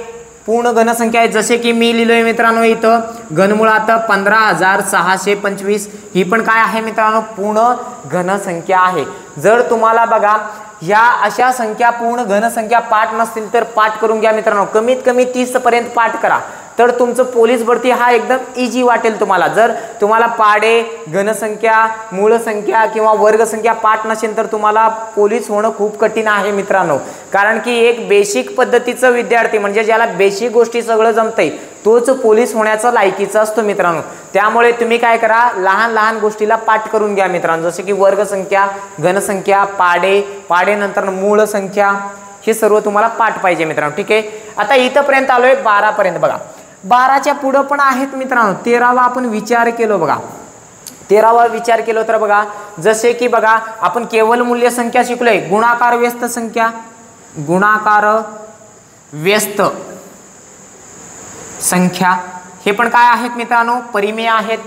पूर्ण घन संख्या आहे. जसे की मी लिहिलोय मित्रांनो इथं घनमुळात 15,625 ही पण काय आहे मित्रांनो, पूर्ण घन संख्या आहे. जर तुम्हाला बघा ह्या अशा संख्या पूर्ण घन संख्या पाठ नसतील तर पाठ करून घ्या मित्रांनो, कमीत कमी 30 पर्यंत पाठ करा, तर तुमचं पोलीस भरती हा एकदम इजी वाटेल तुम्हाला. जर तुम्हाला पाडे, घनसंख्या, मूळ संख्या किंवा वर्ग संख्या पाठ नसेल तर तुम्हाला पोलीस होणं खूप कठीण आहे मित्रांनो. कारण की एक बेसिक पद्धतीचं विद्यार्थी म्हणजे ज्याला बेसिक गोष्टी सगळं जमतंय तोच पोलीस होण्याचा लायकीचा असतो मित्रांनो. त्यामुळे तुम्ही काय करा, लहान लहान गोष्टीला पाठ करून घ्या मित्रांनो, जसे की वर्ग संख्या, घनसंख्या, पाडे नंतर मूळ संख्या, हे सर्व तुम्हाला पाठ पाहिजे मित्रांनो. ठीक आहे, आता इथंपर्यंत आलोय 12 पर्यंत. बघा 12च्या पुढं पण आहेत मित्रांनो. 13वा आपण विचार केलो. बघा 13वा विचार केलो तर बघा जसे की बघा आपण केवल मूल्य संख्या शिकलोय, गुणाकार व्यस्त संख्या, गुणाकार व्यस्त संख्या हे पण काय आहेत मित्रांनो, परिमेय आहेत.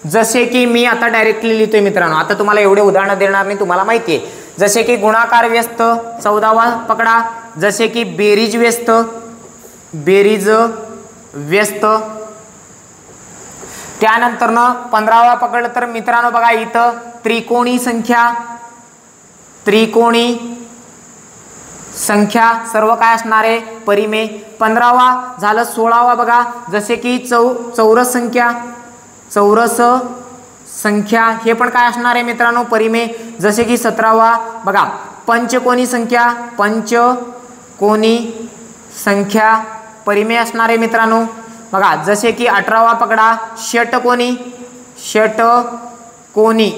जसे की मी आता डायरेक्टली लिहितोय मित्रांनो, आता तुम्हाला एवढे उदाहरण देणार नाही, तुम्हाला माहिती आहे. जसे की गुणाकार व्यस्त 14वा पकडा, जसे की बेरीज व्यस्त, बेरीज व्यस्त. त्यानंतर 15वा पकडलं तर मित्रांनो बघा इथं त्रिकोणी संख्या, त्रिकोणी संख्या सर्व काय असणार आहे, परिमेय. 15वा झालं. 16वा बघा जसे की चौरस संख्या, चौरस संख्या हे पण काय असणार आहे मित्रांनो, परिमेय. जसे की 17वा बघा पंचकोनी संख्या, पंचकोनी संख्या परिमेय असणार आहे मित्रांनो. बघा जसे की 18वा पकडा षटकोनी, षटकोनी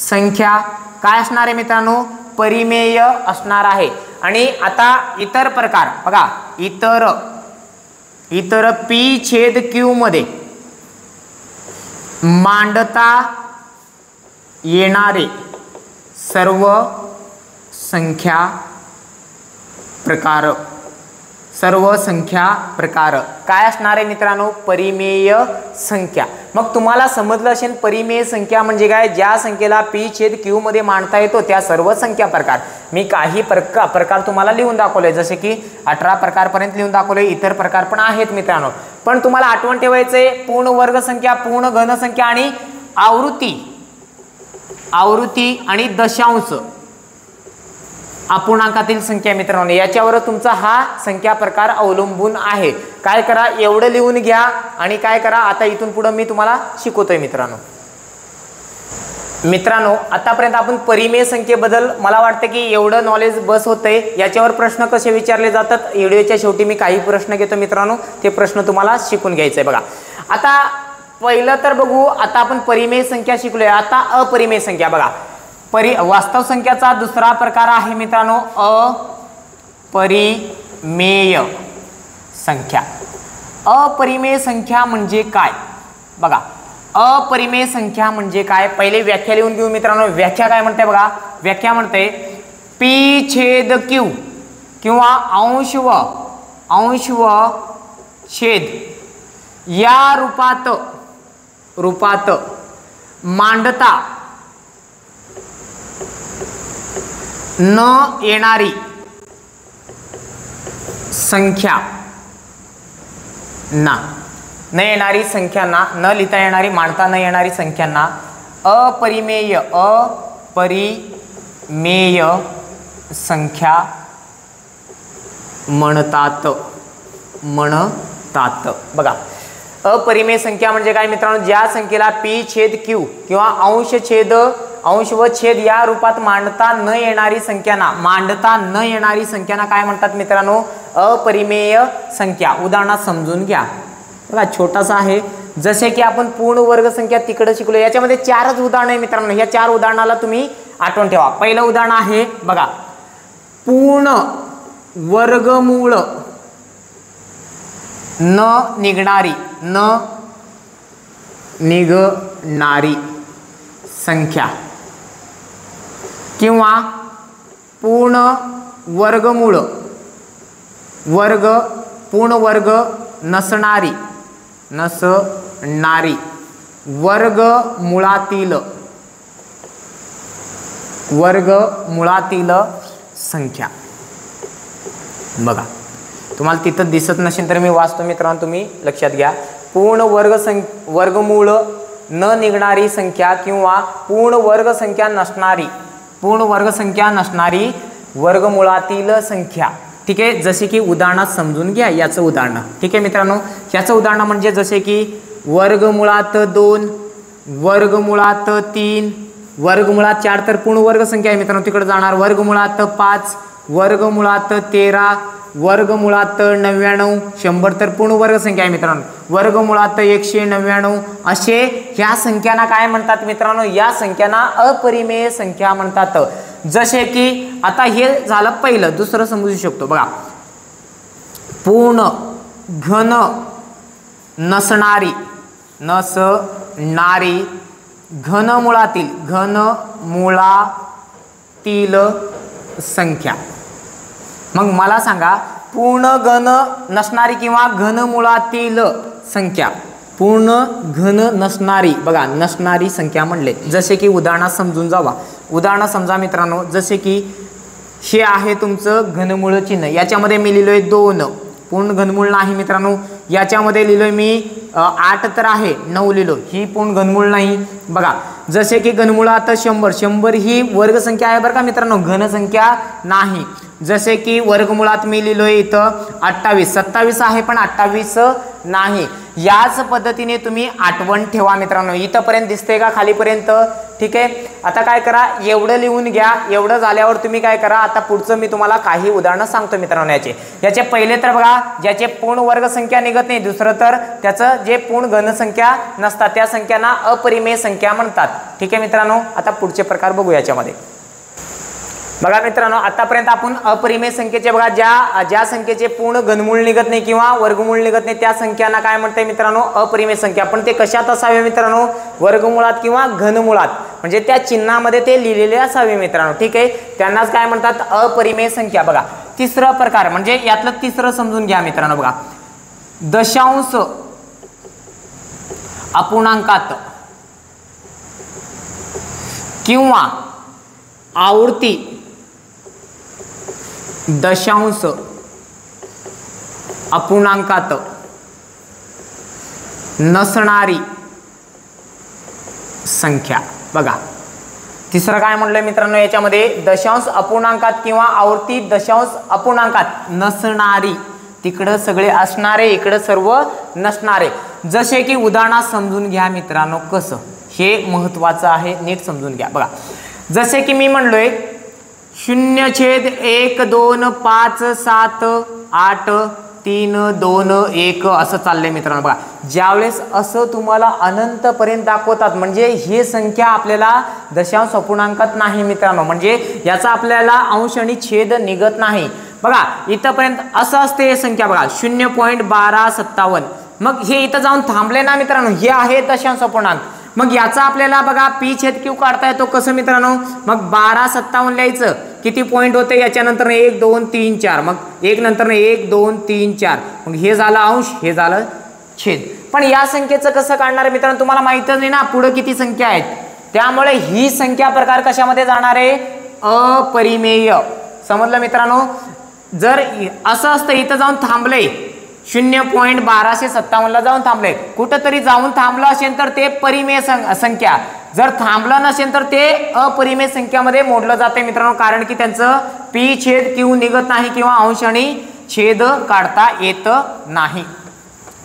संख्या काय असणार आहे मित्रांनो, परिमेय असणार आहे. आणि आता इतर प्रकार बघा, इतर P/Q मध्ये मांडता येणारे सर्व संख्या प्रकार, सर्व संख्या प्रकार काय असणार आहे मित्रांनो? परिमेय संख्या. मग तुम्हाला समजलं असेल परिमेय संख्या म्हणजे काय? ज्या संख्येला p छेद q मध्ये मांडता येतो त्या सर्व संख्या प्रकार. मी काही प्रकार तुम्हाला लिहून दाखवले, जसे की 18 प्रकारपर्यंत लिहून दाखवले. इतर प्रकार पण आहेत मित्रांनो, पण तुम्हाला आठवण ठेवायचे पूर्ण वर्ग संख्या, पूर्ण घन संख्या आणि आवृत्ती आणि दशांश अपूर्णांकातील संख्या मित्रांनो, याच्यावर तुमचा हा संख्या प्रकार अवलंबून आहे. काय करा, एवढं लिहून घ्या आणि काय करा, आता इथून पुढे मी तुम्हाला शिकवतोय मित्रांनो. आतापर्यंत आपण परिमेय संख्येबद्दल मला वाटतं की एवढं नॉलेज बस होतंय. याच्यावर प्रश्न कसे विचारले जातात व्हिडिओच्या शेवटी मी काही प्रश्न घेतो मित्रांनो, ते प्रश्न तुम्हाला शिकून घ्यायचे. बघा आता पहिलं तर बघू, आता आपण परिमेय संख्या शिकलोय. आता अपरिमेय संख्या बघा. वास्तव संख्याचा दुसरा प्रकार आहे मित्रांनो अपरिमेय संख्या. अपरिमेय संख्या म्हणजे काय बघा. अपरिमेय संख्या म्हणजे काय, पहिले व्याख्या लिहून घेऊ मित्रांनो. व्याख्या काय म्हणते बघा. व्याख्या म्हणते p छेद q किंवा अंश व छेद या रूपात मांडता न येणारी संख्या ना, न येणारी संख्यांना, न लिहिता येणारी, मांडता न येणारी संख्यांना अपरिमेय संख्या म्हणतात. बघा अपरिमेय संख्या म्हणजे काय मित्रांनो, ज्या संख्येला p छेद q किंवा अंश व छेद या रूपात मांडता न येणारी संख्यांना काय म्हणतात मित्रांनो? अपरिमेय संख्या. उदाहरणात समजून घ्या बघा, छोटासा आहे. जसे की आपण पूर्ण वर्ग संख्या तिकडे शिकलो, याच्यामध्ये 4च उदाहरण आहे मित्रांनो. ह्या 4 उदाहरणाला तुम्ही आठवण ठेवा. पहिलं उदाहरण आहे बघा, पूर्ण वर्गमूळ न निघणारी संख्या किंवा पूर्ण वर्ग नसणारी वर्गमुळातील संख्या. बघा तुम्हाला तिथं दिसत नसेल तर मी वाचतो मित्रांनो, तुम्ही लक्षात घ्या. पूर्ण वर्गमूळ न निघणारी संख्या किंवा पूर्ण वर्ग संख्या नसणारी वर्गमुळातील संख्या. ठीक आहे, जसे की उदाहरणात समजून घ्या याचं उदाहरण. ठीक आहे मित्रांनो, याचं उदाहरण म्हणजे जसे की वर्गमुळात 2, वर्गमुळात 3, वर्गमुळात 4 तर पूर्ण वर्ग संख्या आहे मित्रांनो, तिकडे जाणार. वर्गमुळात 5, वर्गमुळात 13, वर्गमुळात 99, 100 तर पूर्ण वर्ग संख्या आहे मित्रांनो. वर्गमुळात 199 असे ह्या संख्यांना काय म्हणतात मित्रांनो? या संख्यांना अपरिमेय संख्या म्हणतात. जसे की आता हे झालं पहिलं. दुसरं समजू शकतो बघा, पूर्ण घन नसणारी घनमुळातील संख्या. मग मला सांगा, पूर्ण घन नसणारी किंवा घनमुळातील संख्या, पूर्ण घन नसणारी, बघा नसणारी संख्या म्हणले. जसे की उदाहरणात समजून जावा. उदाहरण समजा मित्रांनो, जसे की हे आहे तुमचं घनमूळ चिन्ह. याच्यामध्ये मी लिहिलोय 2, पूर्ण घनमूळ नाही मित्रांनो. याच्यामध्ये लिहिलोय मी 8 तर आहे, 9 लिहिलो, ही पूर्ण घनमूळ नाही. बघा जसे की घनमुळात 100 ही वर्ग संख्या आहे बरं का मित्रांनो, घन संख्या नाही. जसे की वर्गमुळात मी लिहिलोय इथं 27 आहे पण 28 नाही. याच पद्धतीने तुम्ही आठवण ठेवा मित्रांनो. इथंपर्यंत दिसते का खालीपर्यंत? ठीक आहे, आता काय करा, एवढं लिहून घ्या. एवढं झाल्यावर तुम्ही काय करा, आता पुढचं मी तुम्हाला काही उदाहरणं सांगतो मित्रांनो. याचे पहिले तर बघा, ज्याचे पूर्ण वर्ग संख्या निघत नाही. दुसरं तर त्याचं जे पूर्ण घनसंख्या नसतात त्या संख्यांना अपरिमेय संख्या म्हणतात. ठीक आहे मित्रांनो, आता पुढचे प्रकार बघू याच्यामध्ये. बघा मित्रांनो, आतापर्यंत आपण अपरिमेय संख्येचे बघा, ज्या संख्येचे पूर्ण घनमूळ निघत नाही किंवा वर्गमूळ निघत नाही त्या संख्यांना काय म्हणते मित्रांनो? अपरिमेय संख्या. पण ते कशात असावे मित्रांनो? वर्गमुळात किंवा घनमुळात, म्हणजे त्या चिन्हामध्ये ते लिहिलेले असावे मित्रांनो. ठीक आहे, त्यांनाच काय म्हणतात? अपरिमेय संख्या. बघा तिसरा प्रकार म्हणजे यातलं तिसरं समजून घ्या मित्रांनो बघा, दशांश अपूर्णांकात किंवा आवर्ती दशांश अपूर्णांकात नसणारी संख्या। बघा तिसरं काय म्हणलंय मित्रांनो याच्यामध्ये, दशांश अपूर्णांकात किंवा आवर्ती दशांश अपूर्णांकात नसणारी, तिकडं सगळे असणारे इकडं सर्व नसणारे। जसे की उदाहरणात समजून घ्या मित्रांनो कसं, हे महत्वाचं आहे, नीट समजून घ्या। बघा जसे की मी म्हणलोय 0,1 2 5 7 8 3 2 1 असं चाललंय मित्रांनो। बघा ज्यावेळेस असं तुम्हाला अनंतपर्यंत दाखवतात म्हणजे ही संख्या आपल्याला दशांश अपूर्णांकात नाही मित्रांनो, म्हणजे याचा आपल्याला अंश आणि छेद निघत नाही। बघा इथपर्यंत असं असते हे संख्या, बघा 0.1257, मग हे इथं जाऊन थांबले ना मित्रांनो, हे आहे दशांश अपूर्णांक, मग याचा आपल्याला बघा पी छेद क्यू काढता येतो कसं मित्रांनो, मग 1257 लिहायचं, किती पॉईंट होते याच्यानंतर 1 2 3 4, मग 1 नंतर 1 2 3 4, मग हे झालं अंश हे झालं छेद। पण या संख्येचं कसं काढणार मित्रांनो, तुम्हाला माहितच नाही ना पुढे किती संख्या आहेत, त्यामुळे ही संख्या प्रकार कशामध्ये जाणार आहे, अपरिमेय। समजलं मित्रांनो, जर असं असतं इथं जाऊन थांबले 0.1257 ला जाऊन थांबले, कुठंतरी जाऊन थांबलं असेल तर ते परिमेय संख्या, जर थांबलं नसेल तर ते अपरिमेय संख्यामध्ये मोडलं जाते मित्रांनो, कारण की त्यांचं पी छेद क्यू निघत नाही किंवा अंश आणि छेद काढता येत नाही।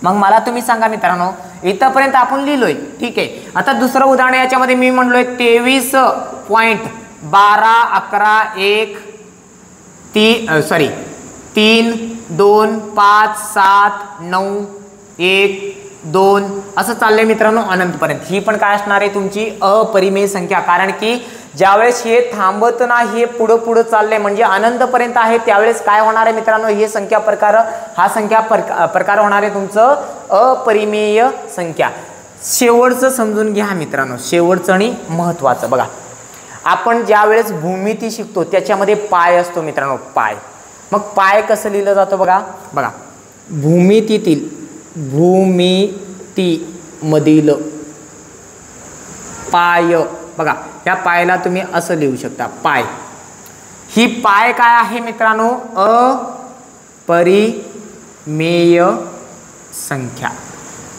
मग मला तुम्ही सांगा मित्रांनो, इथपर्यंत आपण लिहिलोय ठीक आहे। आता दुसरं उदाहरण याच्यामध्ये मी म्हणलोय 23.12 3 2 5 7 9 1 2 असं चाललंय मित्रांनो अनंतपर्यंत। ही पण काय असणार आहे तुमची अपरिमेय संख्या, कारण की ज्यावेळेस हे थांबत नाही हे पुढं पुढं चाललंय म्हणजे अनंतपर्यंत आहे, त्यावेळेस काय होणार आहे मित्रांनो, हे संख्या प्रकार, हा संख्या प्रकार होणार आहे तुमचं अपरिमेय संख्या। शेवटचं समजून घ्या मित्रांनो, शेवटचं आणि महत्वाचं बघा, आपण ज्यावेळेस भूमिती शिकतो त्याच्यामध्ये पाय असतो मित्रांनो, पाय, मग पाय कसं लिहिलं जातं बघा, बघा भूमितीमधील पाय, बघा या पायला तुम्ही असं लिहू शकता, पाय, ही पाय काय आहे मित्रांनो, अपरिमेय संख्या।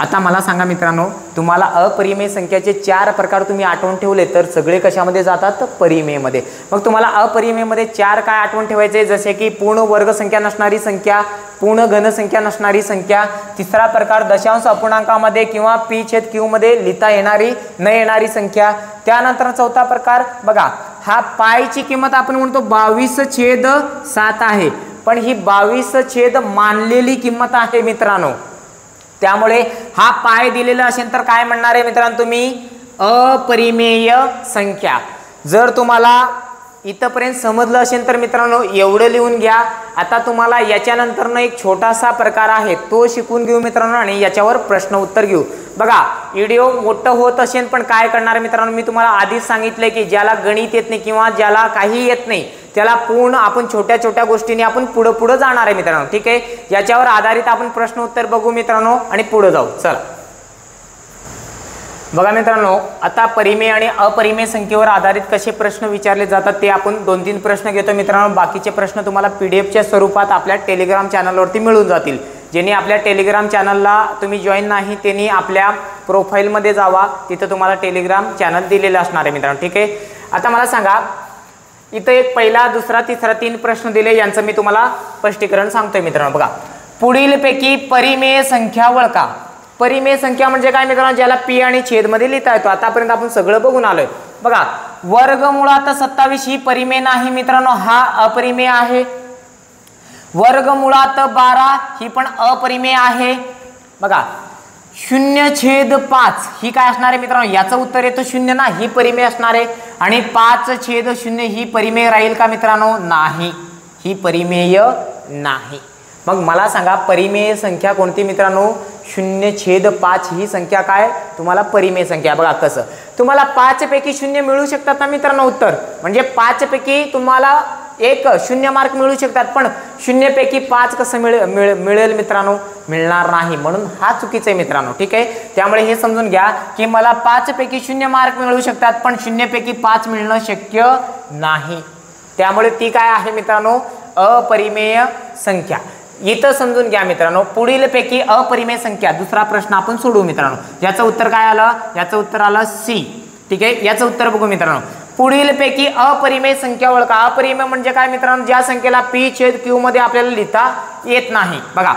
आता मला सांगा मित्रांनो, तुम्हाला अपरिमेय संख्याचे 4 प्रकार तुम्ही आठवून ठेवले तर सगळे कशामध्ये जातात, परिमेयमध्ये। मग तुम्हाला अपरिमेयमध्ये 4 काय आठवून ठेवायचे, जसे की पूर्ण वर्ग संख्या नसणारी संख्या, पूर्ण घन संख्या नसणारी संख्या, तिसरा प्रकार दशांश अपूर्णांकामध्ये किंवा पी छेद क्यू मध्ये लिहिता येणारी न येणारी संख्या, त्यानंतर चौथा प्रकार बघा, हा पायची किंमत आपण म्हणतो 22/7 आहे, पण ही 22 मानलेली किंमत आहे मित्रांनो, त्यामुळे हा पाय दिलेला असेल तर काय म्हणणार आहे मित्रांनो तुम्ही, अपरिमेय संख्या। जर तुम्हाला इथपर्यंत समजलं असेल तर मित्रांनो एवढं लिहून घ्या। आता तुम्हाला याच्यानंतर एक छोटासा प्रकार आहे तो शिकून घेऊ मित्रांनो आणि याच्यावर प्रश्न उत्तर घेऊ। बघा व्हिडिओ मोठं होत असेल पण काय करणार मित्रांनो, मी तुम्हाला आधीच सांगितलंय की ज्याला गणित येत नाही किंवा ज्याला काही येत नाही त्याला पूर्ण आपण छोट्या छोट्या गोष्टींनी आपण पुढे जाणार आहे मित्रांनो, ठीक आहे। याच्यावर आधारित आपण प्रश्न उत्तर बघू मित्रांनो आणि पुढे जाऊ। चला बघा मित्रांनो, आता परिमेय आणि अपरिमेय संख्येवर आधारित कसे प्रश्न विचारले जातात ते आपण 2-3 प्रश्न घेतो मित्रांनो। बाकीचे प्रश्न तुम्हाला पीडीएफच्या स्वरूपात आपल्या टेलिग्राम चॅनलवरती मिळून जातील। ज्यांनी आपल्या टेलिग्राम चॅनलला तुम्ही जॉईन नाही त्यांनी आपल्या प्रोफाईलमध्ये जावा, तिथं तुम्हाला टेलिग्राम चॅनल दिलेलं असणार आहे मित्रांनो, ठीक आहे। आता मला सांगा, इथं एक पहिला दुसरा तिसरा 3 प्रश्न दिले, यांचं मी तुम्हाला स्पष्टीकरण सांगतोय मित्रांनो। बघा, पुढीलपैकी परिमेय संख्या ओळखा। परिमेय संख्या म्हणजे काय मित्रांनो, ज्याला पी आणि छेद मध्ये लिहिता येतो। आतापर्यंत आपण सगळं बघून आलोय। बघा, वर्गमुळात 27 ही परिमेय नाही मित्रांनो, हा अपरिमेय आहे। वर्गमुळात 12 ही पण अपरिमेय आहे। बघा, 0/5 ही काय असणार आहे मित्रांनो, याचं उत्तर येतं 0 ना, ही परिमेय असणार आहे। आणि 5/0 ही परिमेय राहील का मित्रांनो, नाही, ही परिमेय नाही। मग मला सांगा परिमेय संख्या कोणती मित्रांनो, 0/5 ही संख्या काय तुम्हाला परिमेय संख्या। बघा कसं तुम्हाला 5 पैकी 0 मिळू शकतात ना मित्रांनो उत्तर, म्हणजे 5 पैकी तुम्हाला एक 0 मार्क मिळू शकतात, पण 0 पैकी 5 कसं मिळेल मित्रांनो? मिळणार नाही, म्हणून हा चुकीचा आहे मित्रांनो. ठीक आहे, त्यामुळे हे समजून घ्या की मला 5 पैकी 0 मार्क मिळू शकतात, पण 0 पैकी 5 मिळणं शक्य नाही. त्यामुळे ती काय आहे मित्रांनो? अपरिमेय संख्या. इथं समजून घ्या मित्रांनो, पुढील पैकी अपरिमेय संख्या. दुसरा प्रश्न आपण सोडवू मित्रांनो. याचं उत्तर काय आलं? याचं उत्तर आलं सी. ठीक आहे, याचं उत्तर बघू मित्रांनो. पुढील पैकी अपरिमेय संख्या ओळखा. अपरिमेय म्हणजे काय मित्रांनो? ज्या संख्येला p/q मध्ये आपल्याला लिहिता येत नाही. बघा,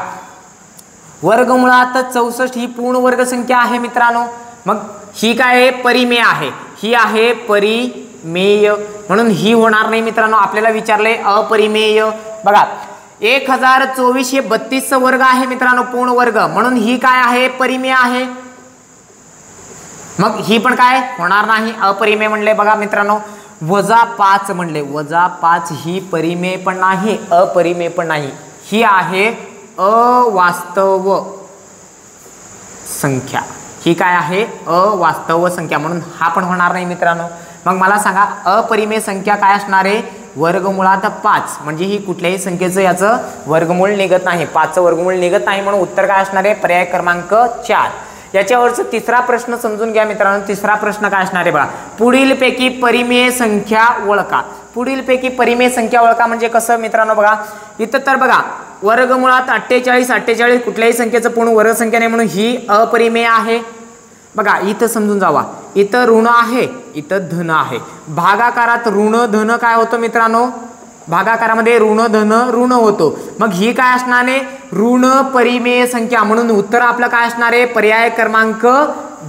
वर्गमुळात 64 ही पूर्ण वर्ग संख्या आहे मित्रांनो. मग ही काय आहे? परिमेय आहे. ही आहे परिमेय, म्हणून ही होणार नाही मित्रांनो. आपल्याला विचारले अपरिमेय. बघा, 1024 हे 32 वर्ग आहे मित्रांनो, पूर्ण वर्ग, म्हणून ही काय आहे? परिमेय आहे. मग ही पण काय होणार नाही? अपरिमेय म्हणले. बघा मित्रांनो, -5 म्हणले, -5 ही परिमेय पण नाही, अपरिमेय पण नाही. ही आहे अवास्तव संख्या. ही काय आहे? अवास्तव संख्या, म्हणून हा पण होणार नाही मित्रांनो. मग मला सांगा, अपरिमेय संख्या काय असणार आहे? वर्गमुळात 5, म्हणजे ही कुठल्याही संख्येचं याचं वर्गमूळ निघत नाही, 5चं वर्गमूळ निघत नाही, म्हणून उत्तर काय असणार आहे? पर्याय क्रमांक 4. याच्यावरचा तिसरा प्रश्न समजून घ्या मित्रांनो. तिसरा प्रश्न काय असणार आहे? बघा, पुढील पैकी परिमेय संख्या ओळखा. पुढील पैकी परिमेय संख्या ओळखा म्हणजे कसं मित्रांनो? बघा, इथं तर बघा, वर्गमुळात 48 कुठल्याही संख्येचं पूर्ण वर्ग संख्या नाही, म्हणून ही अपरिमेय आहे. बघा, इथं समजून जावा, इथं ऋण आहे, इथं धन आहे. भागाकारात ऋण धन काय होतं मित्रांनो? भागाकारामध्ये ऋण धन ऋण होतो. मग ही काय असणार आहे? ऋण परिमेय संख्या, म्हणून उत्तर आपलं काय असणार आहे? पर्याय क्रमांक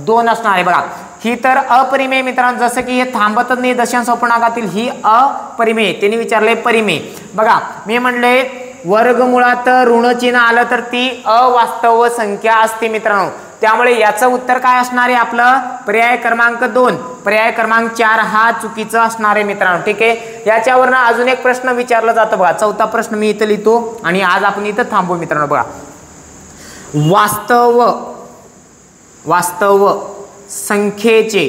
2 असणार आहे. बघा, ही तर अपरिमेय मित्रांनो, जसं की हे थांबतच नाही दशांश अपूर्णांकातील, ही अपरिमेय. त्यांनी विचारले परिमेय. बघा, मी म्हणले वर्गमुळात ऋण चिन्ह आलं तर ती अवास्तव संख्या असते मित्रांनो. त्यामुळे याचं उत्तर काय असणार आहे? आपलं पर्याय क्रमांक 2. पर्याय क्रमांक 4 हा चुकीचा असणार आहे मित्रांनो. ठीक आहे, याच्यावरनं अजून एक प्रश्न विचारला जातो. बघा, चौथा प्रश्न मी इथं लिहितो आणि आज आपण इथं थांबू मित्रांनो. बघा, वास्तव संख्येचे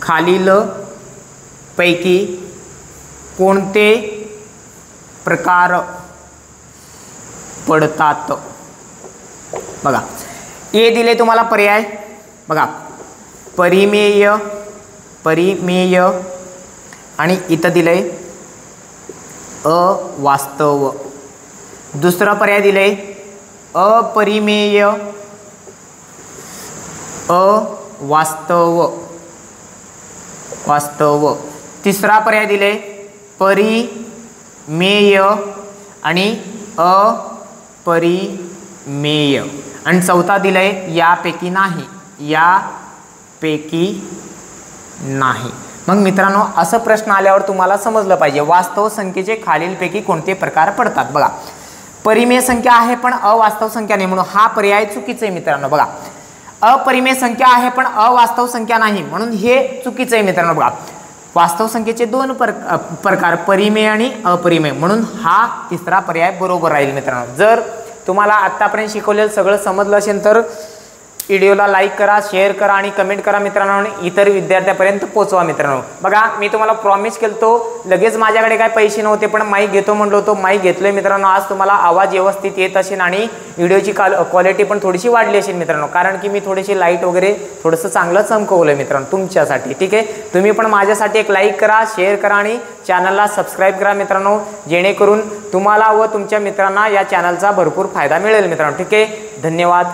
खालीलपैकी कोणते प्रकार पडतात? बघा, ए दिले तुम्हाला पर्याय. बघा, परिमेय आणि इथं दिले अवास्तव. दुसरा पर्याय दिले अपरिमेय, वास्तव. तिसरा पर्याय दिले परिमेय आणि अपरिमेय, आणि चौथा दिलाय यापैकी नाही. मग मित्रांनो, असं प्रश्न आल्यावर तुम्हाला समजलं पाहिजे वास्तव संख्येचे खालीलपैकी कोणते प्रकार पडतात. बघा, परिमेय संख्या आहे पण अवास्तव संख्या नाही, म्हणून हा पर्याय चुकीचा आहे मित्रांनो. बघा, अपरिमेय संख्या आहे पण अवास्तव संख्या नाही, म्हणून हे चुकीचं आहे मित्रांनो. बघा, वास्तव संख्येचे 2 प्रकार, परिमेय आणि अपरिमेय, म्हणून हा तिसरा पर्याय बरोबर राहील मित्रांनो. जर तुम्हाला आत्तापर्यंत शिकवलेलं सगळं समजलं असेल तर व्हिडिओला लाईक करा, शेअर करा आणि कमेंट करा मित्रांनो, आणि इतर विद्यार्थ्यांपर्यंत पोहोचवा मित्रांनो. बघा, मी तुम्हाला प्रॉमिस केलतो, लगेच माझ्याकडे काय पैसे नव्हते पण माईक घेतो म्हणलो होतो, माईक घेतलोय मित्रांनो. आज तुम्हाला आवाज व्यवस्थित येत असेल आणि व्हिडिओची क्वालिटी पण थोडीशी वाढली असेल मित्रांनो, कारण की मी थोडीशी लाईट वगैरे थोडंसं चांगलं चमकवलं मित्रांनो तुमच्यासाठी. ठीक आहे, तुम्ही पण माझ्यासाठी एक लाईक करा, शेअर करा आणि चॅनलला सबस्क्राईब करा मित्रांनो, जेणेकरून तुम्हाला व तुमच्या मित्रांना या चॅनलचा भरपूर फायदा मिळेल मित्रांनो. ठीक आहे, धन्यवाद.